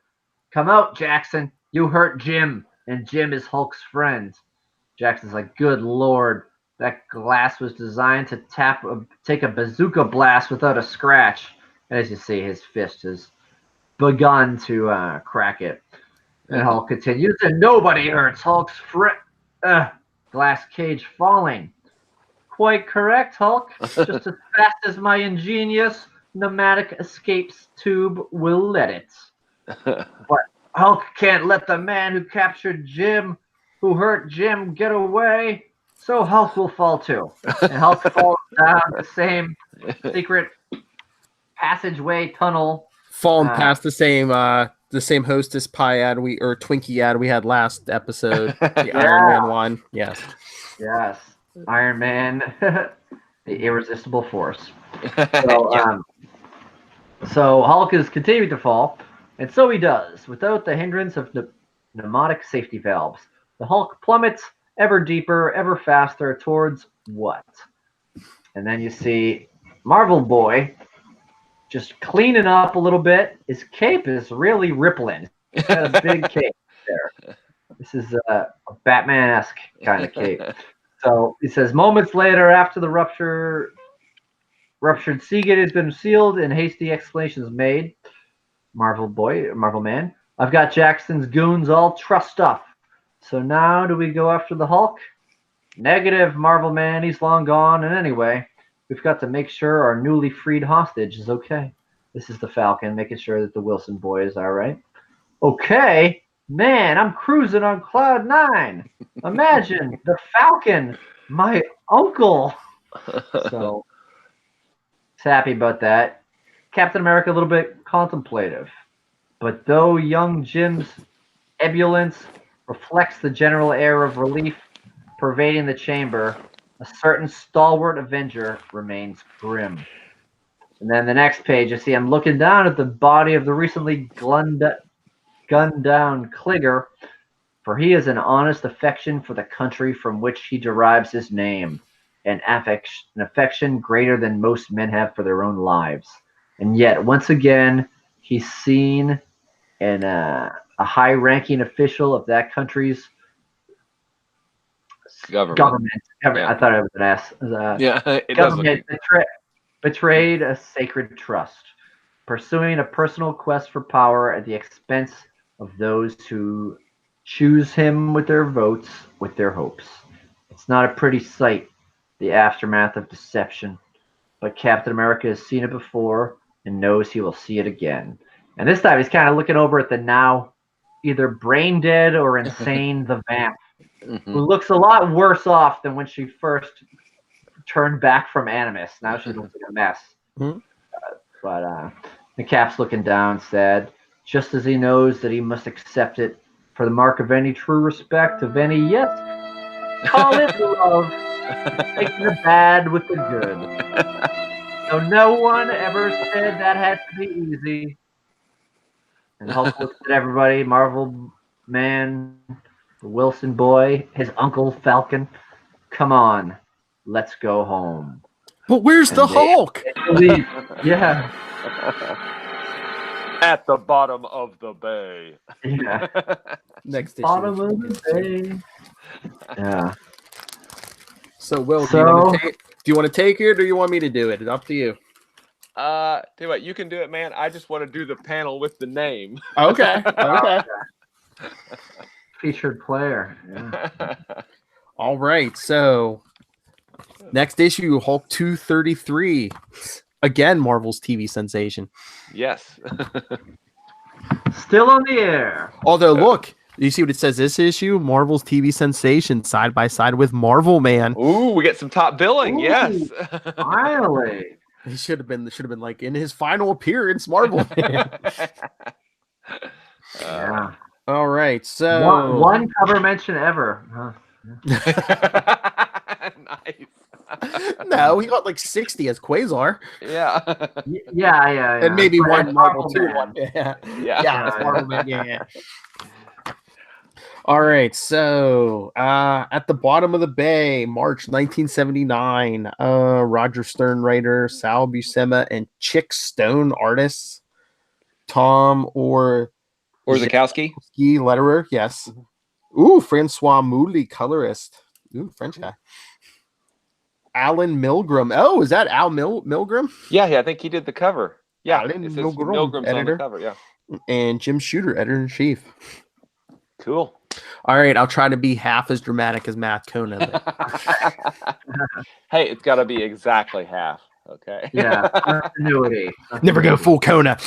Come out, Jackson. You hurt Jim, and Jim is Hulk's friend. Jackson's like, good Lord. That glass was designed to take a bazooka blast without a scratch. And as you see, his fist has begun to crack it. And Hulk continues, and nobody hurts Hulk's glass cage falling. Quite correct, Hulk. Just as fast as my ingenious pneumatic escapes tube will let it. But Hulk can't let the man who captured Jim, who hurt Jim, get away. So Hulk will fall too. And Hulk falls down the same secret passageway tunnel. Falling past the same Hostess pie ad or Twinkie ad we had last episode. The Iron Man one. Yes. Yes. Iron Man, the irresistible force. So Hulk is continuing to fall, and so he does, without the hindrance of pneumatic safety valves. The Hulk plummets ever deeper, ever faster towards what? And then you see Marvel Boy just cleaning up a little bit. His cape is really rippling. He's got a big cape there. This is a Batman-esque kind of cape. So he says, moments later, after the ruptured Seagate has been sealed and hasty explanations made, Marvel Man, I've got Jackson's goons all trussed up. So now do we go after the Hulk? Negative, Marvel Man. He's long gone. And anyway, we've got to make sure our newly freed hostage is okay. This is the Falcon, making sure that the Wilson boy is all right. Okay. Man, I'm cruising on cloud 9. Imagine the Falcon, my uncle. So, he's happy about that. Captain America a little bit contemplative. But though young Jim's ebullience reflects the general air of relief pervading the chamber, a certain stalwart Avenger remains grim. And then the next page, you see I'm looking down at the body of the recently gunned down Kligger, for he has an honest affection for the country from which he derives his name, an affection greater than most men have for their own lives. And yet, once again, he's seen in a high-ranking official of that country's government. Yeah. I thought it was an S. It government betrayed a sacred trust, pursuing a personal quest for power at the expense of those who choose him with their votes, with their hopes. It's not a pretty sight, the aftermath of deception, but Captain America has seen it before and knows he will see it again. And this time he's kind of looking over at the now either brain dead or insane the Vamp, who looks a lot worse off than when she first turned back from Animus. Now she looks like a mess. But the Cap's looking down, sad, just as he knows that he must accept it for the mark of any true respect, of any yet call it love, taking the bad with the good. So no one ever said that had to be easy. And Hulk looks at everybody, Marvel Man, the Wilson boy, his uncle Falcon. Come on, let's go home. But where's the Hulk? Yeah. At the bottom of the bay. Yeah. Next issue. Bottom of the bay. Yeah. So, Will, do you want to take it, or do you want me to do it? It's up to you. Tell you what, you can do it, man. I just want to do the panel with the name. Okay. Okay. Featured player. Yeah. All right. So, next issue, Hulk 233. Again, Marvel's TV sensation. Yes. Still on the air. Although, look, you see what it says this issue? Marvel's TV sensation side by side with Marvel Man. Ooh, we get some top billing. Ooh, yes. Finally. He should have been like in his final appearance, Marvel Man. Yeah. All right. So one cover mention ever. Nice. No, he got like 60 as Quasar. Yeah. Yeah. And maybe but one Marvel too. Yeah. Yeah, Marvel Man. Yeah. All right, so at the bottom of the bay, March 1979, Roger Stern writer, Sal Buscema, and Chick Stone artists, Tom Orzechowski, letterer, yes. Ooh, Francois Mouly, colorist. Ooh, French guy. Alan Milgram. Oh, is that Al Milgram? Yeah, I think he did the cover. Yeah, Alan it says Milgram, Milgram's editor. on the cover, yeah. And Jim Shooter, editor-in-chief. Cool. All right, I'll try to be half as dramatic as Matt Kona. Hey, it's got to be exactly half. Okay. Yeah. Continuity. Never go full Kona.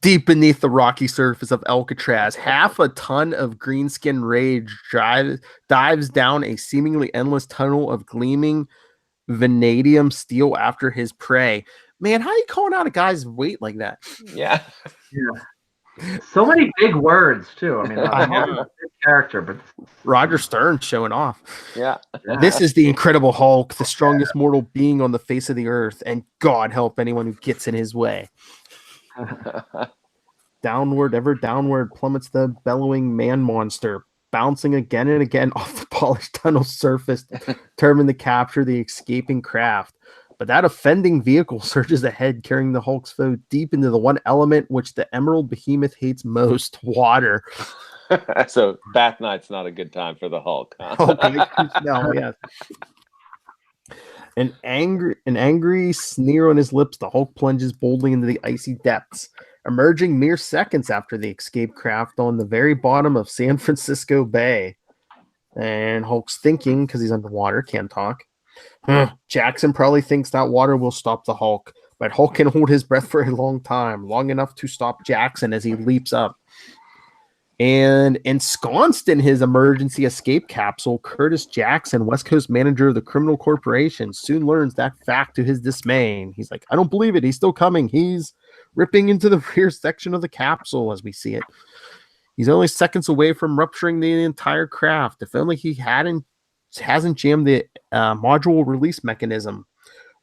Deep beneath the rocky surface of Alcatraz, half a ton of greenskin rage dives down a seemingly endless tunnel of gleaming vanadium steel after his prey. Man, how are you calling out a guy's weight like that? Yeah. So many big words too. I mean, a big character, but Roger Stern showing off. Yeah. This is the Incredible Hulk, the strongest mortal being on the face of the earth, and God help anyone who gets in his way. ever downward plummets the bellowing man monster, bouncing again and again off the polished tunnel surface, determined to capture the escaping craft. But that offending vehicle surges ahead, carrying the Hulk's foe deep into the one element which the Emerald Behemoth hates most, water. So bath night's not a good time for the Hulk. Huh? No, yes. An angry sneer on his lips, the Hulk plunges boldly into the icy depths, emerging mere seconds after the escape craft on the very bottom of San Francisco Bay. And Hulk's thinking, because he's underwater, can't talk. Jackson probably thinks that water will stop the Hulk, but Hulk can hold his breath for a long time, long enough to stop Jackson as he leaps up. And ensconced in his emergency escape capsule, Curtis Jackson, West Coast manager of the criminal corporation, soon learns that fact to his dismay. He's like, I don't believe it. He's still coming. He's ripping into the rear section of the capsule as we see it. He's only seconds away from rupturing the entire craft. If only he hasn't jammed the module release mechanism.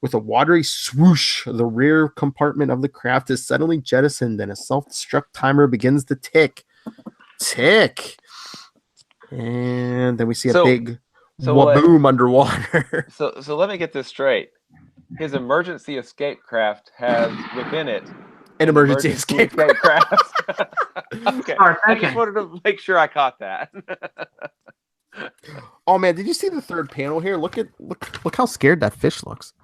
With a watery swoosh, the rear compartment of the craft is suddenly jettisoned and a self-destruct timer begins to tick. And then we see a big boom underwater. So let me get this straight. His emergency escape craft has within it an emergency escape craft. Okay. I just wanted to make sure I caught that. Oh man, did you see the third panel here? Look how scared that fish looks.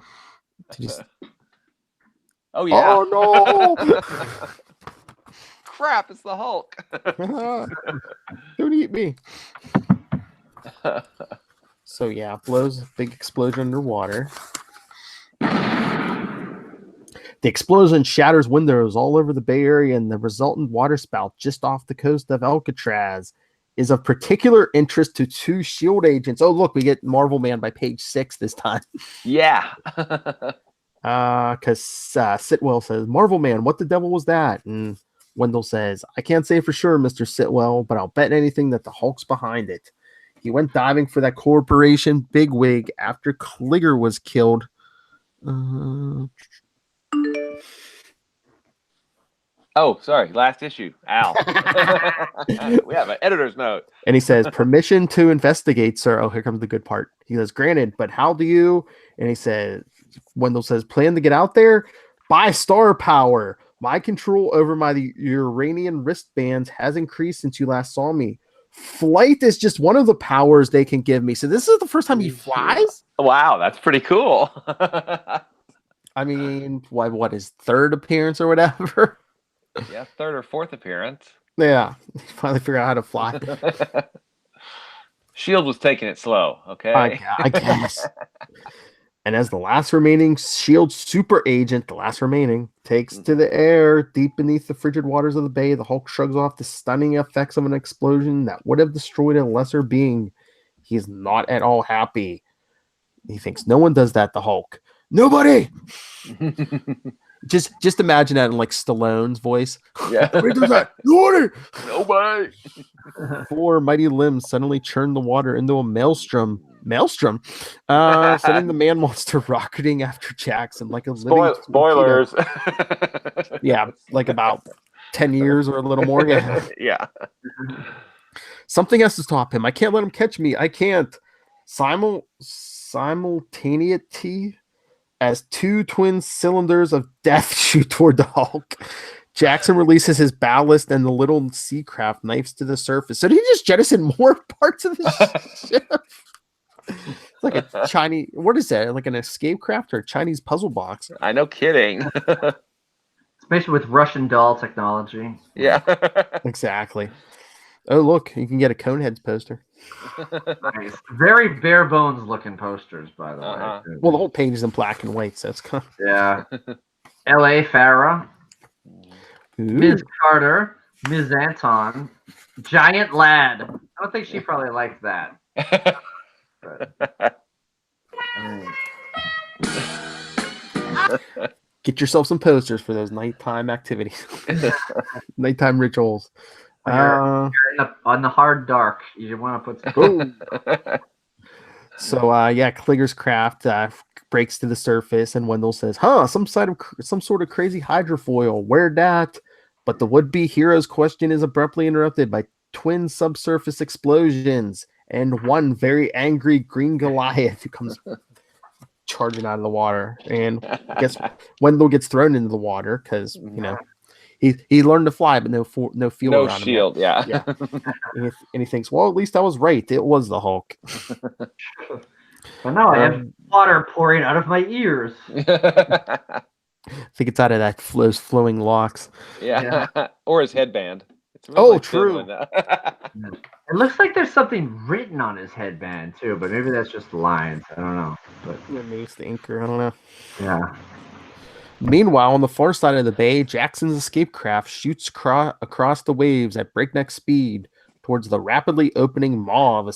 Oh yeah. Oh no. Crap, it's the Hulk. Don't eat me. So yeah, blows a big explosion underwater. The explosion shatters windows all over the Bay Area, and the resultant waterspout just off the coast of Alcatraz is of particular interest to two S.H.I.E.L.D. agents. Oh, look, we get Marvel Man by page 6 this time. Yeah. Because Sitwell says, Marvel Man, what the devil was that? And Wendell says, I can't say for sure, Mr. Sitwell, but I'll bet anything that the Hulk's behind it. He went diving for that corporation bigwig after Kligger was killed. Oh, sorry. Last issue. Al. We have an editor's note. And he says, permission to investigate, sir. Oh, here comes the good part. He says, granted, but how do you? And he says, Wendell says, plan to get out there? By star power. My control over my Uranian wristbands has increased since you last saw me. Flight is just one of the powers they can give me. So this is the first time he flies? Wow, that's pretty cool. I mean, what his third appearance or whatever? Yeah, third or fourth appearance. Yeah, he finally figured out how to fly. S.H.I.E.L.D. was taking it slow, okay? I guess. And as the last remaining S.H.I.E.L.D. super agent, the last remaining, takes to the air deep beneath the frigid waters of the bay, the Hulk shrugs off the stunning effects of an explosion that would have destroyed a lesser being. He is not at all happy. He thinks no one does that, the Hulk. Nobody! Just imagine that in like Stallone's voice. Yeah. Nobody does that. Nobody! Nobody! Four mighty limbs suddenly churned the water into a maelstrom, sending the man monster rocketing after Jackson like a living spoilers. Yeah, like about 10 years or a little more. Yeah. Something has to stop him. I can't let him catch me. I can't. Simultaneity as two twin cylinders of death shoot toward the Hulk. Jackson releases his ballast and the little sea craft knifes to the surface. So did he just jettison more parts of the ship? It's like a Chinese, what is that? Like an escape craft or a Chinese puzzle box? I know, kidding. Especially with Russian doll technology. Yeah. Exactly. Oh, look, you can get a Coneheads poster. Nice. Very bare bones looking posters, by the way. Well, the whole page is in black and white, so it's kind of... Yeah. L.A. Farah. Ms. Carter. Ms. Anton. Giant Lad. I don't think she probably liked that. Get yourself some posters for those nighttime activities. Nighttime rituals. You're on the hard dark. You want to put some... So Kligger's craft breaks to the surface, and Wendell says, some sort of crazy hydrofoil. Where'd that? But the would-be hero's question is abruptly interrupted by twin subsurface explosions and one very angry green Goliath who comes charging out of the water. And I guess Wendell gets thrown into the water because, he learned to fly, but no fuel No around shield, him. yeah. And he thinks, well, at least I was right. It was the Hulk. Well, now I have water pouring out of my ears. I think it's out of those flowing locks. Yeah. Or his headband. It's really true. It looks like there's something written on his headband too, but maybe that's just lines. I don't know. But Maybe it's the anchor. I don't know. yeah. Meanwhile, on the far side of the bay, Jackson's escape craft shoots across the waves at breakneck speed towards the rapidly opening maw of a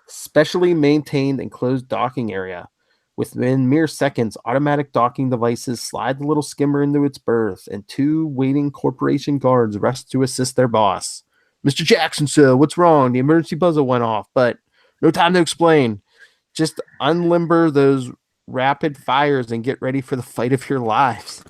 specially maintained enclosed docking area. Within mere seconds, automatic docking devices slide the little skimmer into its berth, and two waiting corporation guards rush to assist their boss. Mr. Jackson, sir, what's wrong? The emergency buzzer went off, but no time to explain. Just unlimber those rapid fires and get ready for the fight of your lives.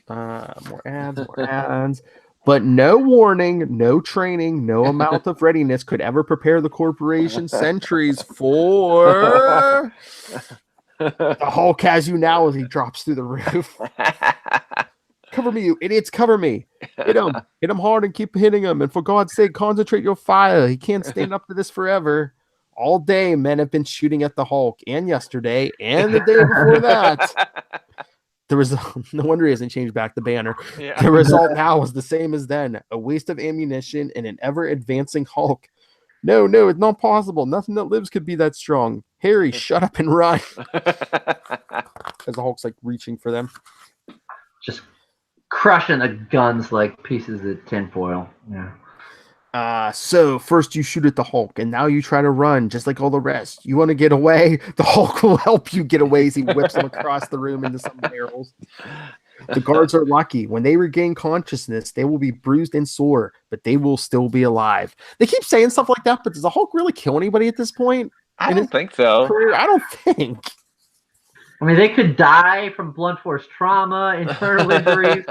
More ads. But no warning, no training, no amount of readiness could ever prepare the corporation sentries for the Hulk has you now as he drops through the roof. Cover me, you idiots, cover me. Hit him hard and keep hitting him. And for God's sake, concentrate your fire. He can't stand up to this forever. All day, men have been shooting at the Hulk, and yesterday, and the day before that. No wonder he hasn't changed back the banner. Yeah. The result now is the same as then. A waste of ammunition and an ever-advancing Hulk. No, it's not possible. Nothing that lives could be that strong. Harry, shut up and run. As the Hulk's like reaching for them. Just crushing the guns like pieces of tinfoil. Yeah. So first you shoot at the Hulk, and now you try to run just like all the rest. You want to get away? The Hulk will help you get away as he whips them across the room into some barrels. The guards are lucky. When they regain consciousness, they will be bruised and sore, but they will still be alive. They keep saying stuff like that, but does the Hulk really kill anybody at this point? I don't think so. Career? I don't think. I mean, they could die from blunt force trauma, internal injuries,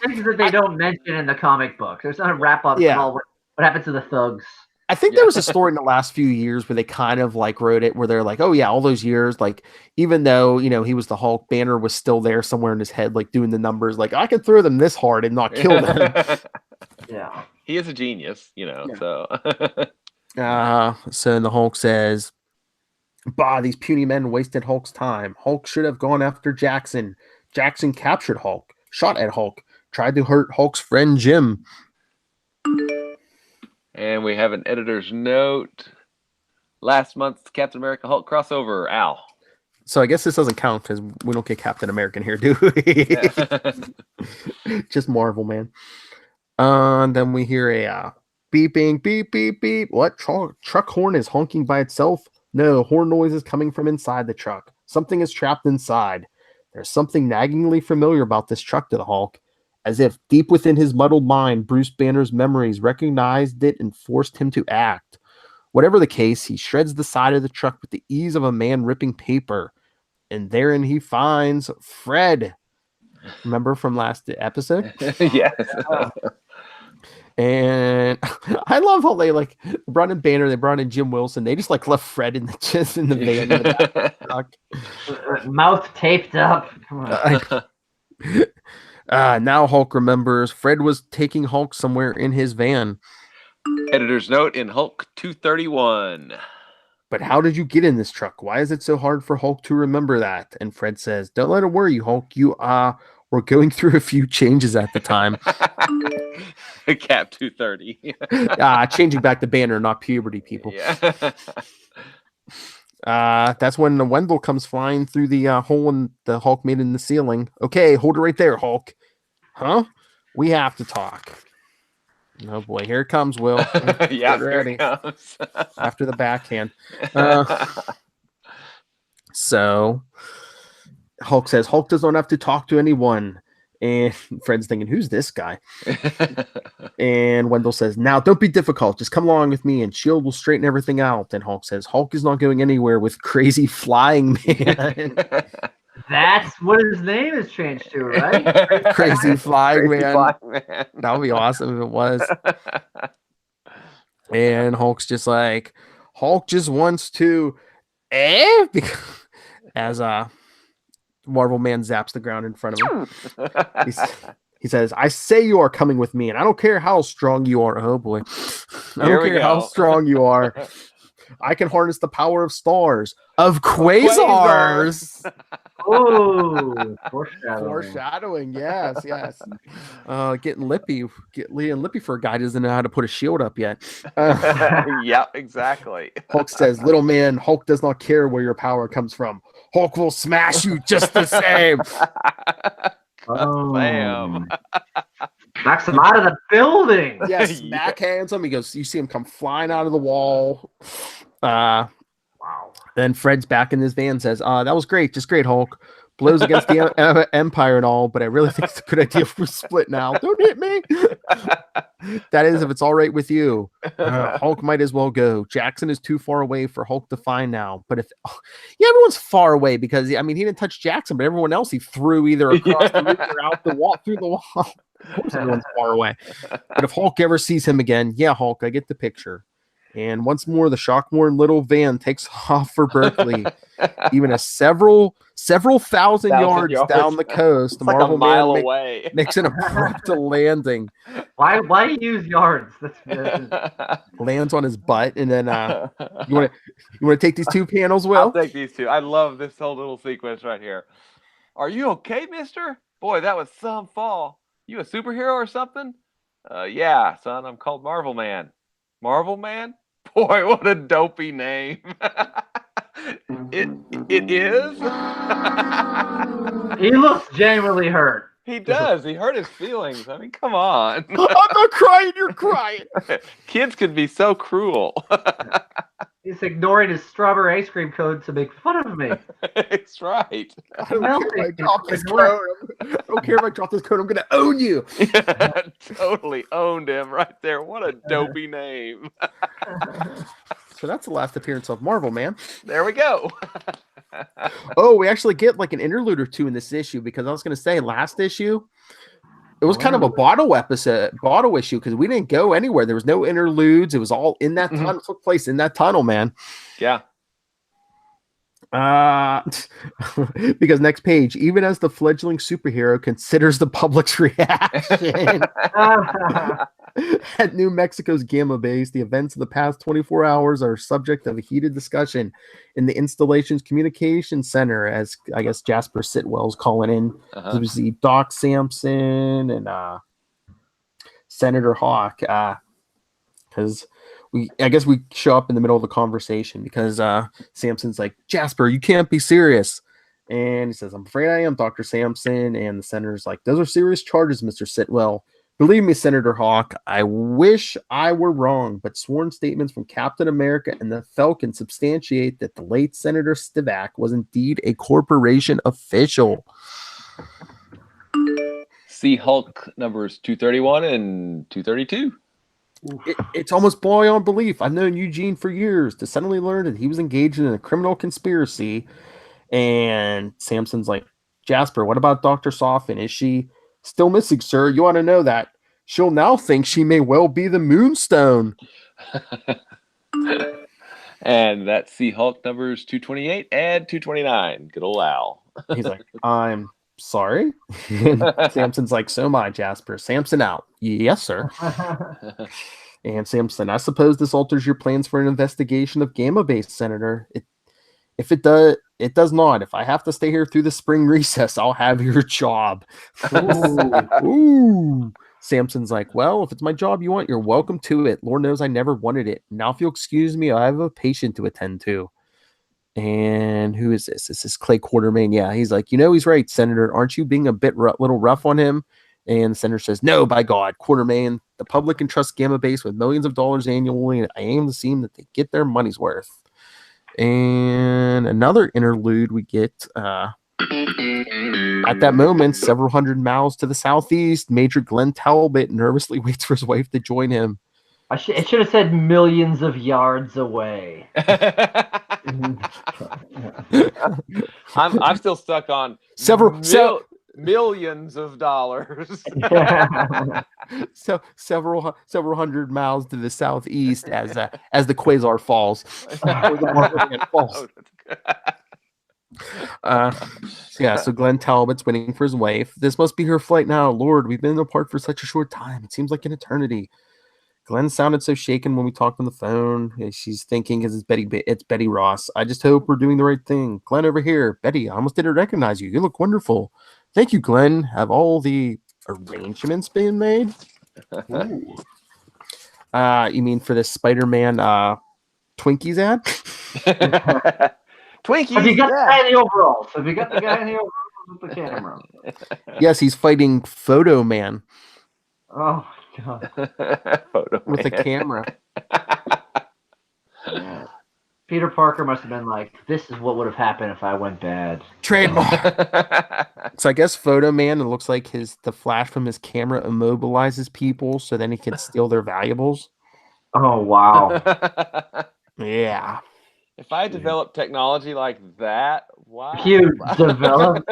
things that they don't mention in the comic book. There's not a wrap-up at all. What happened to the thugs? I think there was a story in the last few years where they kind of like wrote it where they're like, oh yeah, all those years, like even though, he was the Hulk, Banner was still there somewhere in his head, like doing the numbers, like I can throw them this hard and not kill them. Yeah. He is a genius, so. So the Hulk says, bah, these puny men wasted Hulk's time. Hulk should have gone after Jackson. Jackson captured Hulk, shot at Hulk, tried to hurt Hulk's friend Jim. And we have an editor's note. Last month's Captain America Hulk crossover, Al. So I guess this doesn't count because we don't get Captain American here, do we? Yeah. Just Marvel, man. And then we hear a beeping, beep, beep, beep. What? Truck horn is honking by itself? No, horn noise is coming from inside the truck. Something is trapped inside. There's something naggingly familiar about this truck to the Hulk. As if deep within his muddled mind, Bruce Banner's memories recognized it and forced him to act. Whatever the case, he shreds the side of the truck with the ease of a man ripping paper. And therein he finds Fred. Remember from last episode? Yes. And I love how they like brought in Banner, they brought in Jim Wilson. They just like left Fred in the van. In the truck. Mouth taped up. Come on. Now Hulk remembers Fred was taking Hulk somewhere in his van. Editor's note in Hulk 231. But how did you get in this truck? Why is it so hard for Hulk to remember that? And Fred says, don't let it worry you, Hulk. You were going through a few changes at the time. Cap 230. Changing back the Banner, not puberty, people. Yeah. That's when the Wendell comes flying through the hole in the Hulk made in the ceiling. Okay, hold it right there, Hulk. Huh? We have to talk. Oh boy, here it comes, Will. Yeah, here it comes. After the backhand. So Hulk says Hulk does not have to talk to anyone. And Fred's thinking, who's this guy? And Wendell says, now don't be difficult. Just come along with me and S.H.I.E.L.D. will straighten everything out. And Hulk says, Hulk is not going anywhere with crazy flying man. That's what his name is changed to, right? Crazy Flying Crazy Man. Flying Man. That would be awesome if it was. And Hulk just wants to, because, as Marvel Man zaps the ground in front of him. He says, "I say you are coming with me, and I don't care how strong you are." Oh boy, I don't care how strong you are. I can harness the power of stars, of quasars. Oh, Foreshadowing. Yes. Getting lippy for a guy who doesn't know how to put a shield up yet. Yeah, exactly. Hulk says, "Little man, Hulk does not care where your power comes from. Hulk will smash you just the same." Bam. Knocks him out of the building. Yeah, smack hands him. He goes, you see him come flying out of the wall. Wow. Then Fred's back in his van, says, "That was great. Just great, Hulk. Blows against the Empire and all, but I really think it's a good idea if we split now. Don't hit me." That is, if it's all right with you. Hulk might as well go. Jackson is too far away for Hulk to find now. But everyone's far away because, I mean, he didn't touch Jackson, but everyone else he threw either across the room or out the wall, through the wall. Of course, everyone's far away. But if Hulk ever sees him again, yeah, Hulk, I get the picture. And once more, the shock-worn little van takes off for Berkeley, even a several thousand yards down the coast. The like Marvel a mile Man away. makes an abrupt landing. Why use yards? Lands on his butt, and then you want to take these two panels, Will? I'll take these two. I love this whole little sequence right here. "Are you okay, mister? Boy, that was some fall. You a superhero or something?" "Yeah, son, I'm called Marvel Man." "Marvel Man? Boy, what a dopey name." It is? He looks genuinely hurt. He does. He hurt his feelings. I mean, come on. I'm not crying. You're crying. Kids could be so cruel. He's ignoring his strawberry ice cream cone to make fun of me. That's right. I don't care if I drop this cone. I don't care if I drop this cone. I'm going to own you. Totally owned him right there. What a dopey name. So that's the last appearance of Marvel Man. There we go. Oh, we actually get like an interlude or two in this issue, because I was going to say last issue, it was kind of a bottle issue, because we didn't go anywhere. There was no interludes. It was all in that tunnel. Took place in that tunnel, man. Yeah. Because next page, even as the fledgling superhero considers the public's reaction. At New Mexico's Gamma Base, the events of the past 24 hours are subject of a heated discussion in the installation's communication center, as I guess Jasper Sitwell's calling in. We see Doc Samson and Senator Hawk, because I guess we show up in the middle of the conversation, because Samson's like, "Jasper, you can't be serious." And he says, "I'm afraid I am, Dr. Samson." And the senator's like, "Those are serious charges, Mr. Sitwell. Believe me, Senator Hawk, I wish I were wrong, but sworn statements from Captain America and the Falcon substantiate that the late Senator Stivak was indeed a corporation official." See Hulk numbers 231 and 232. It's almost beyond belief. I've known Eugene for years to suddenly learn that he was engaged in a criminal conspiracy. And Samson's like, "Jasper, what about Dr. Soffin? Is she still missing, sir? You ought to know that. She'll now think she may well be the Moonstone." And that's See Hulk numbers 228 and 229. Good old Al. He's like, "I'm sorry." And Samson's like, "So am I, Jasper. Samson out." "Yes, sir." And Samson, "I suppose this alters your plans for an investigation of Gamma Base, Senator. If it does, it does not. If I have to stay here through the spring recess, I'll have your job." Ooh. Samson's like, "Well, if it's my job you want, you're welcome to it. Lord knows I never wanted it. Now, if you'll excuse me, I have a patient to attend to." And who is this? This is Clay Quartermain. Yeah, he's like, "He's right, Senator. Aren't you being a bit little rough on him?" And the senator says, "No, by God, Quartermain, the public entrusts Gamma Base with millions of dollars annually, and I aim to see that they get their money's worth." And another interlude we get at that moment, several hundred miles to the southeast, Major Glenn Talbot nervously waits for his wife to join him. It should have said millions of yards away. I'm still stuck on millions of dollars. So several hundred miles to the southeast as the Quasar falls. Or the Marvel Man falls. So Glenn Talbot's waiting for his wife. This must be her flight now. Lord, we've been apart for such a short time. It seems like an eternity. Glenn sounded so shaken when we talked on the phone. She's thinking it's Betty Ross. I just hope we're doing the right thing. Glenn, over here. Betty, I almost didn't recognize you. You look wonderful. Thank you, Glenn. Have all the arrangements been made? You mean for this Spider-Man Twinkies ad? Twinkies. Have you got the guy in the overalls? Have you got the guy in the overalls with the camera? Yes, he's fighting Photo Man. Oh, God. With a camera. Yeah. Peter Parker must have been like, this is what would have happened if I went bad. Trademark. So I guess Photo Man, it looks like the flash from his camera immobilizes people so then he can steal their valuables. Oh, wow. Yeah. If I developed technology like that, wow. You developed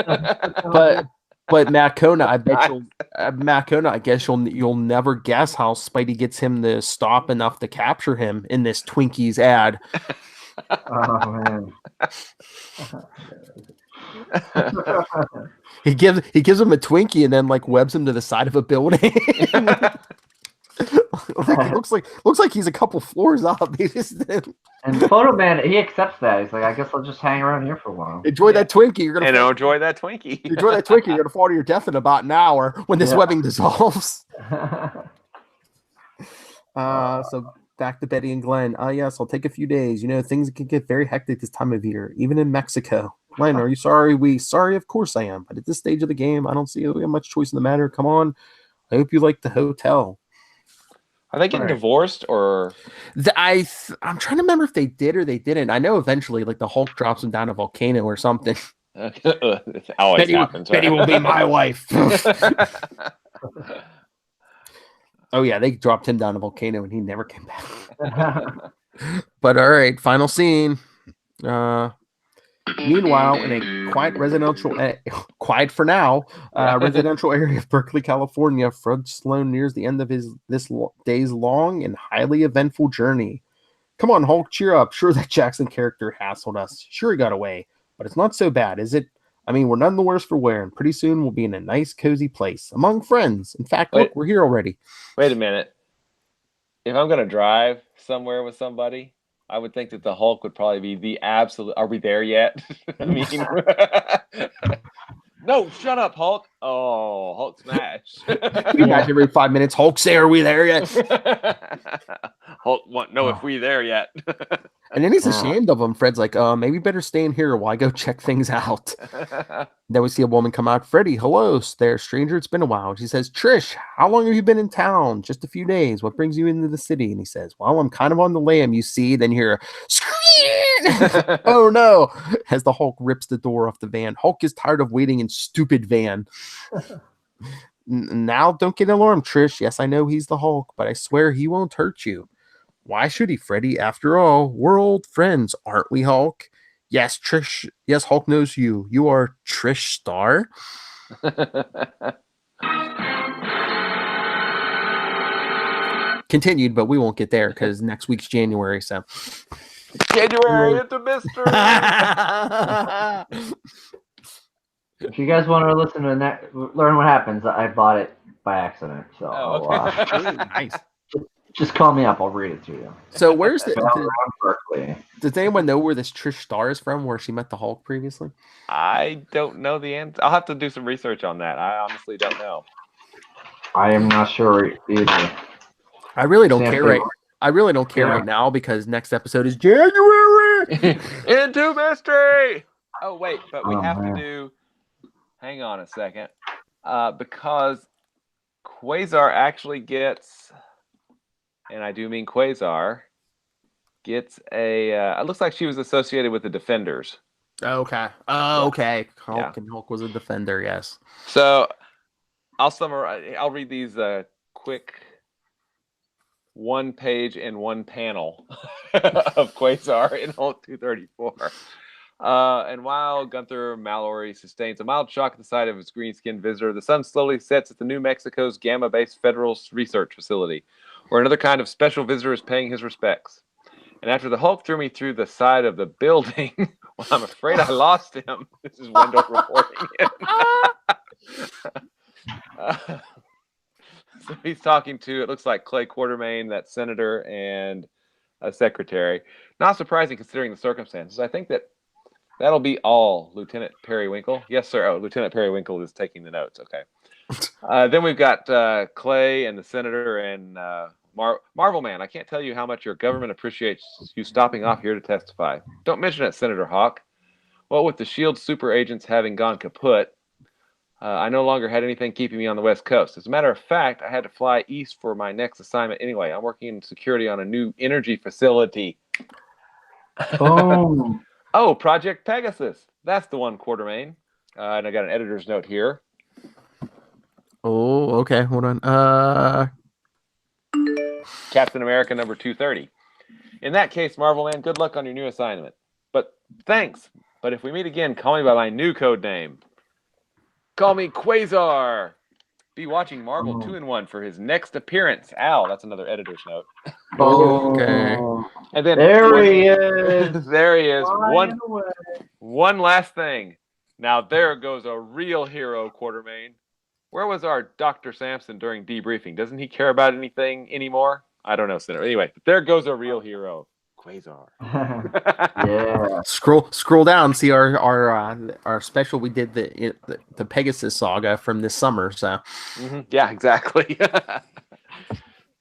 But Matt Kona, I guess you'll never guess how Spidey gets him to stop enough to capture him in this Twinkies ad. Oh, man. He gives him a Twinkie and then webs him to the side of a building. It looks like he's a couple floors up. And Photo Man, he accepts that. He's like, I guess I'll just hang around here for a while. Enjoy that Twinkie. You're gonna enjoy that Twinkie. Enjoy that Twinkie. You're gonna fall to your death in about an hour when this webbing dissolves. So back to Betty and Glenn. Yes, I'll take a few days. Things can get very hectic this time of year, even in Mexico. Glenn, are you sorry? Sorry, of course I am. But at this stage of the game, I don't see we have much choice in the matter. Come on. I hope you like the hotel. Are they getting divorced or? I'm trying to remember if they did or they didn't. I know eventually, the Hulk drops him down a volcano or something. It always happens. Betty will be my wife. Oh yeah, they dropped him down a volcano and he never came back. But all right, final scene. Meanwhile, in a quiet residential area of Berkeley, California, Fred Sloan nears the end of this day's long and highly eventful journey. Come on, Hulk, cheer up. Sure, that Jackson character hassled us. Sure, he got away, but it's not so bad, is it? I mean, we're none the worse for wear, and pretty soon we'll be in a nice, cozy place among friends. In fact, look, we're here already. Wait a minute. If I'm going to drive somewhere with somebody, I would think that the Hulk would probably be the absolute. Are we there yet? I mean, no, shut up, Hulk. Oh, Hulk smash. Every 5 minutes, Hulk say, are we there yet? Hulk want know if we there yet. And then he's ashamed of him. Fred's like, maybe better stay in here while I go check things out. Then we see a woman come out. Freddie, hello there, stranger. It's been a while. She says, Trish, how long have you been in town? Just a few days. What brings you into the city? And he says, well, I'm kind of on the lam, you see. Then you hear scream. Oh no. As the Hulk rips the door off the van. Hulk is tired of waiting in stupid van. Now don't get alarmed, Trish. Yes, I know he's the Hulk, but I swear he won't hurt you. Why should he, Freddy? After all, we're old friends, aren't we, Hulk? Yes, Trish. Yes, Hulk knows you. You are Trish Starr. Continued, but we won't get there because next week's January. So January into mystery. If you guys want to listen to learn what happens, I bought it by accident. So Nice. Just call me up. I'll read it to you. So where's Berkeley? Does anyone know where this Trish Starr is from, where she met the Hulk previously? I don't know the answer. I'll have to do some research on that. I honestly don't know. I am not sure either. I really don't care right now because next episode is January. Into mystery. Oh wait, but we have to do. Hang on a second, because Quasar actually gets. And I do mean Quasar, gets a... it looks like she was associated with the Defenders. Okay. Okay. Hulk was a Defender, yes. So, I'll summarize. I'll read these quick 1 page and 1 panel of Quasar in Hulk 234. And while Gunther Mallory sustains a mild shock at the sight of his green-skinned visitor, the sun slowly sets at the New Mexico's Gamma-based Federal Research Facility, where another kind of special visitor is paying his respects. And after the Hulk threw me through the side of the building, well, I'm afraid I lost him. This is Wendell reporting it. So he's talking to, it looks like Clay Quartermain, that senator, and a secretary. Not surprising considering the circumstances. I think that'll be all, Lieutenant Periwinkle. Yes, sir. Oh, Lieutenant Periwinkle is taking the notes. Okay. Then we've got Clay and the senator and Marvel Man. I can't tell you how much your government appreciates you stopping off here to testify. Don't mention it, Senator Hawk. Well, with the SHIELD super agents having gone kaput, I no longer had anything keeping me on the West Coast. As a matter of fact, I had to fly east for my next assignment anyway. I'm working in security on a new energy facility. Oh. Oh, Project Pegasus. That's the one, Quartermain. And I got an editor's note here. Oh, okay. Hold on. Captain America number 230. In that case, Marvel Man, good luck on your new assignment. But thanks. But if we meet again, call me by my new code name. Call me Quasar. Be watching Marvel 2-in-1 for his next appearance. Al, that's another editor's note. Okay. And then There he is. There he is. Flying away. One last thing. Now there goes a real hero, Quartermain. Where was our Dr. Sampson during debriefing? Doesn't he care about anything anymore? I don't know, Senator. Anyway, there goes a real hero, Quasar. Yeah. Scroll down, see our special. We did the Pegasus saga from this summer. So Yeah, exactly.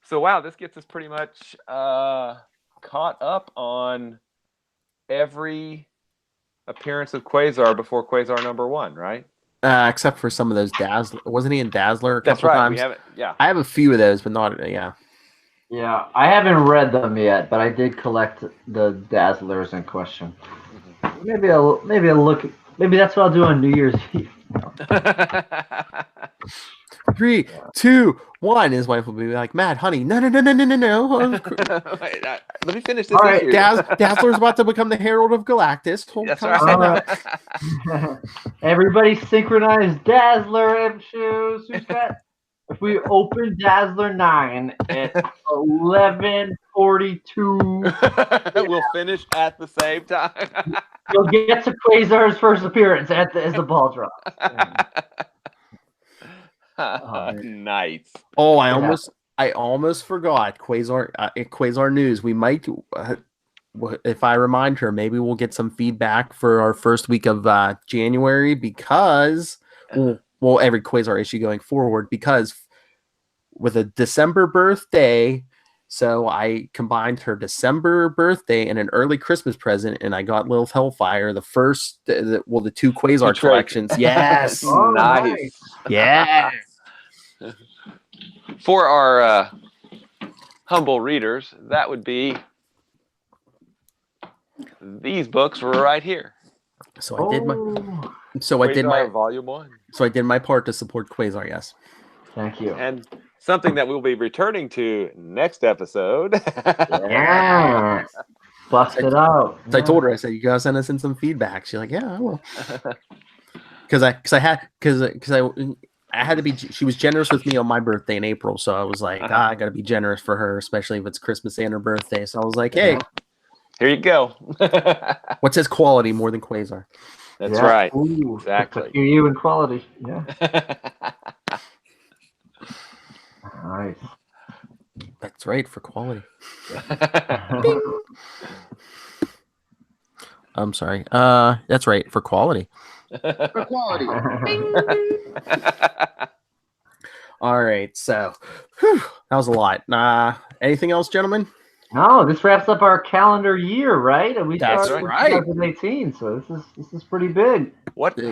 So wow, this gets us pretty much caught up on every appearance of Quasar before Quasar number 1, right? except for some of those Dazzler. Wasn't he in Dazzler a That's couple right. times? We haven't. Yeah. I have a few of those, but not. Yeah. Yeah, I haven't read them yet, but I did collect the Dazzlers in question. Maybe I'll look. Maybe that's what I'll do on New Year's Eve. 3, 2, 1. His wife will be like, "Matt, honey, no." Wait, let me finish this. All right, issue. Dazzler's about to become the Herald of Galactus. That's right. Everybody synchronize Dazzler shoes. Who's got? If we open Dazzler 9 at 11:42, we'll finish at the same time. you'll get to Quasar's first appearance as the ball drops. Nice. Oh, I almost forgot Quasar news. We might, if I remind her, maybe we'll get some feedback for our first week of January because, well, every Quasar issue going forward, because with a December birthday, so I combined her December birthday and an early Christmas present, and I got Lilith Hellfire, the first, the 2 Quasar collections. Yes. Oh, Nice. Yeah. For our humble readers, that would be these books right here. So I did my Quasar Volume 1. So I did my part to support Quasar. Yes. Thank you. And something that we'll be returning to next episode. Yeah. Bust it out. So I told her, I said, "You gotta send us in some feedback." She's like, "Yeah, I will." Because I had to be. She was generous with me on my birthday in April, so I was like, I gotta be generous for her, especially if it's Christmas and her birthday. So I was like, "Hey, here you go." What says quality more than Quasar?" That's right. Ooh, Exactly. You in quality. Yeah. Nice. That's right, for quality. I'm sorry. That's right, for quality. For quality. All right, so that was a lot. Anything else, gentlemen? No, this wraps up our calendar year, right? And we That's started right. 2018, so this is pretty big.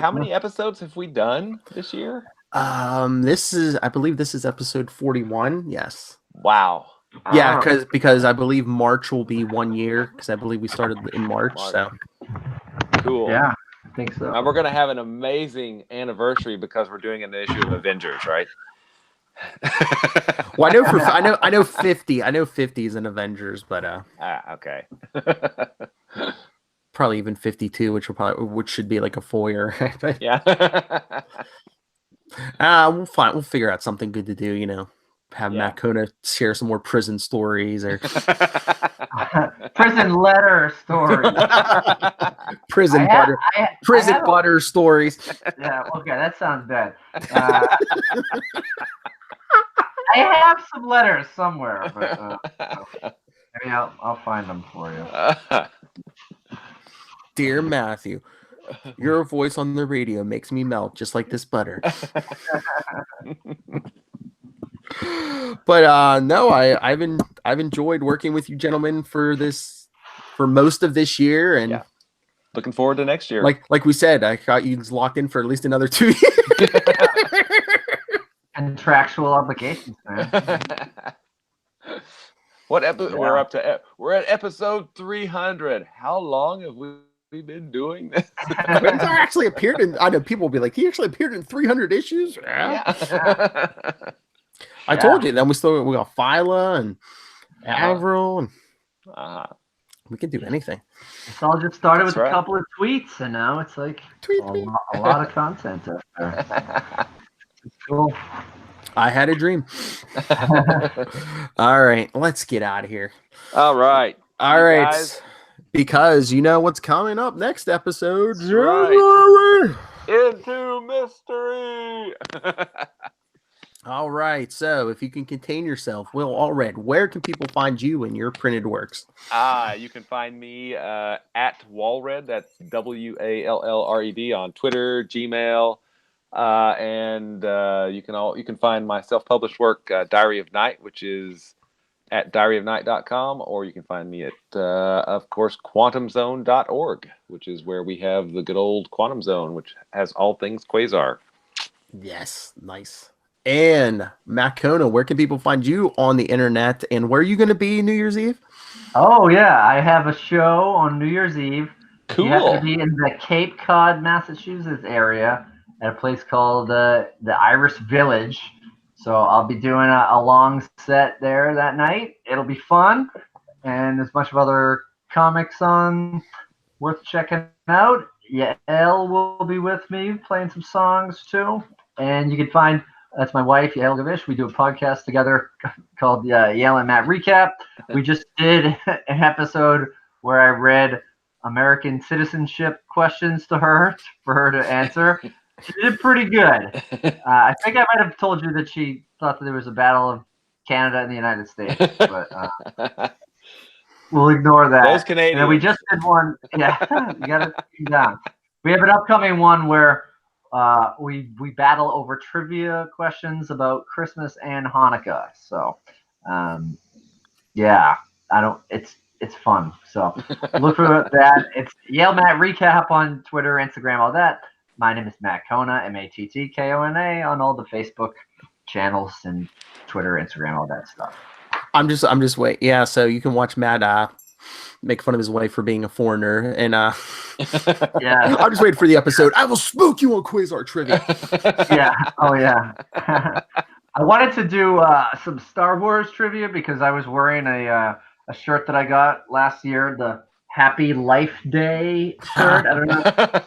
How many episodes have we done this year? I believe this is episode 41. Yes. Wow. Yeah, because I believe March will be 1 year, because I believe we started in March. So Cool. Yeah, I think so. Now we're gonna have an amazing anniversary because we're doing an issue of Avengers, right? well, I know 50. I know 50 is an Avengers, but okay. probably even 52, which should be like a foyer. Yeah. We'll figure out something good to do. You know, have Matt Kona share some more prison stories or prison letter stories. prison butter stories. Yeah, okay, that sounds bad. I have some letters somewhere, but maybe I'll find them for you. Dear Matthew, your voice on the radio makes me melt just like this butter. But no, I've enjoyed working with you gentlemen for most of this year, and looking forward to next year. Like we said, I got you locked in for at least another 2 years. Contractual obligations, man. What episode? We're at episode 300. How long have we been doing this? Quasar actually appeared in. I know people will be like, he actually appeared in 300 issues. Yeah. I told you. Then we got Phyla and Avril, and we can do anything. It's all just started with a couple of tweets, and now it's like a lot of content up there. It's cool. I had a dream. All right, let's get out of here. All right, guys. Because you know what's coming up next episode. Right. Into mystery. All right, so if you can contain yourself, Will Allred, where can people find you and your printed works? You can find me at Wallred. That's WALLRED on Twitter, Gmail. And you can find my self-published work, Diary of Night, which is at diaryofnight.com, or you can find me at, of course, quantumzone.org, which is where we have the good old Quantum Zone, which has all things Quasar. Yes, nice. And Matt Kona, where can people find you on the internet, and where are you going to be New Year's Eve? Oh, yeah, I have a show on New Year's Eve. Cool. You have to be in the Cape Cod, Massachusetts area, at a place called the Iris Village. So I'll be doing a long set there that night. It'll be fun. And there's a bunch of other comics on worth checking out. Yael will be with me playing some songs too. And you can find, that's my wife, Yael Gavish. We do a podcast together called Yael and Matt Recap. We just did an episode where I read American citizenship questions to her for her to answer. She did pretty good. I think I might have told you that she thought that there was a battle of Canada and the United States, but we'll ignore that. Those Canadians. And then we just did one. Yeah, you got to keep down. We have an upcoming one where we battle over trivia questions about Christmas and Hanukkah. So, it's fun. So look for that. It's Yale Matt Recap on Twitter, Instagram, all that. My name is Matt Kona, MATTKONA, on all the Facebook channels and Twitter, Instagram, all that stuff. I'm just waiting. Yeah, so you can watch Matt make fun of his wife for being a foreigner, and yeah, I'm just waiting for the episode. I will spook you on Quasar trivia. Yeah. Oh yeah. I wanted to do some Star Wars trivia because I was wearing a shirt that I got last year, the Happy Life Day shirt. I don't know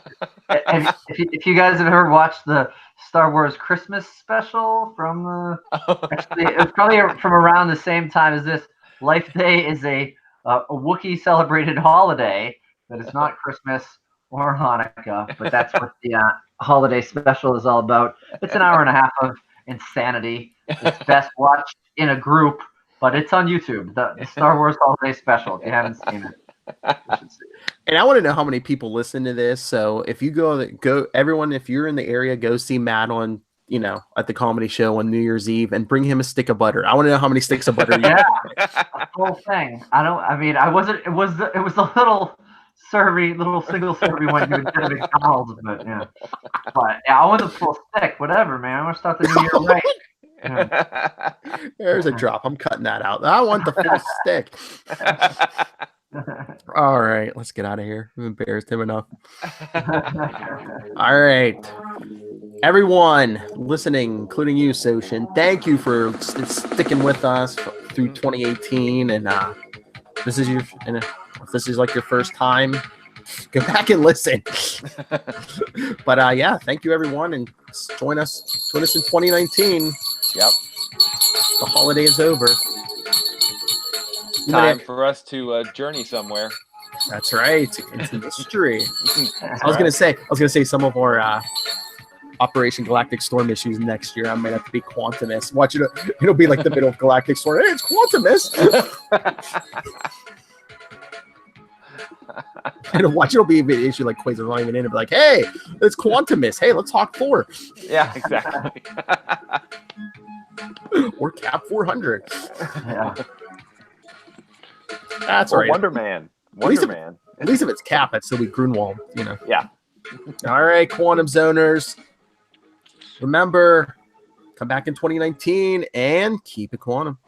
if you guys have ever watched the Star Wars Christmas special from actually it was probably from around the same time as this. Life Day is a Wookiee celebrated holiday that is not Christmas or Hanukkah, but that's what the holiday special is all about. It's an hour and a half of insanity. It's best watched in a group, but it's on YouTube. The Star Wars holiday special. If you haven't seen it. And I want to know how many people listen to this. So if you go everyone, if you're in the area, go see Matt on, at the comedy show on New Year's Eve and bring him a stick of butter. I want to know how many sticks of butter you yeah, the whole thing. I wasn't, it was a little single serving one you would get at McDonald's, but yeah. But yeah, I want the full stick, whatever, man. I want to start the new year right. Yeah. There's a drop. I'm cutting that out. I want the full stick. All right, let's get out of here. We've embarrassed him enough. All right. Everyone listening, including you, Soshin, thank you for sticking with us through 2018. And if this is like your first time Go back and listen. But yeah, thank you everyone, and join us in 2019. Yep. The holiday is over. Time for us to journey somewhere. That's right, into history. I was gonna say some of our Operation Galactic Storm issues next year. I might have to be Quantumus. Watch it. It'll be like the middle of Galactic Storm. Hey, it's Quantumus. And watch it'll be an issue like Quasar not even in. It'll be like, hey, it's Quantumus. Hey, let's talk 4. Yeah, exactly. Or Cap 400. Yeah. That's or right. Wonder Man. At least if it's Cap, that'd still be Grunwald. You know. Yeah. All right, Quantum Zoners. Remember, come back in 2019 and keep it quantum.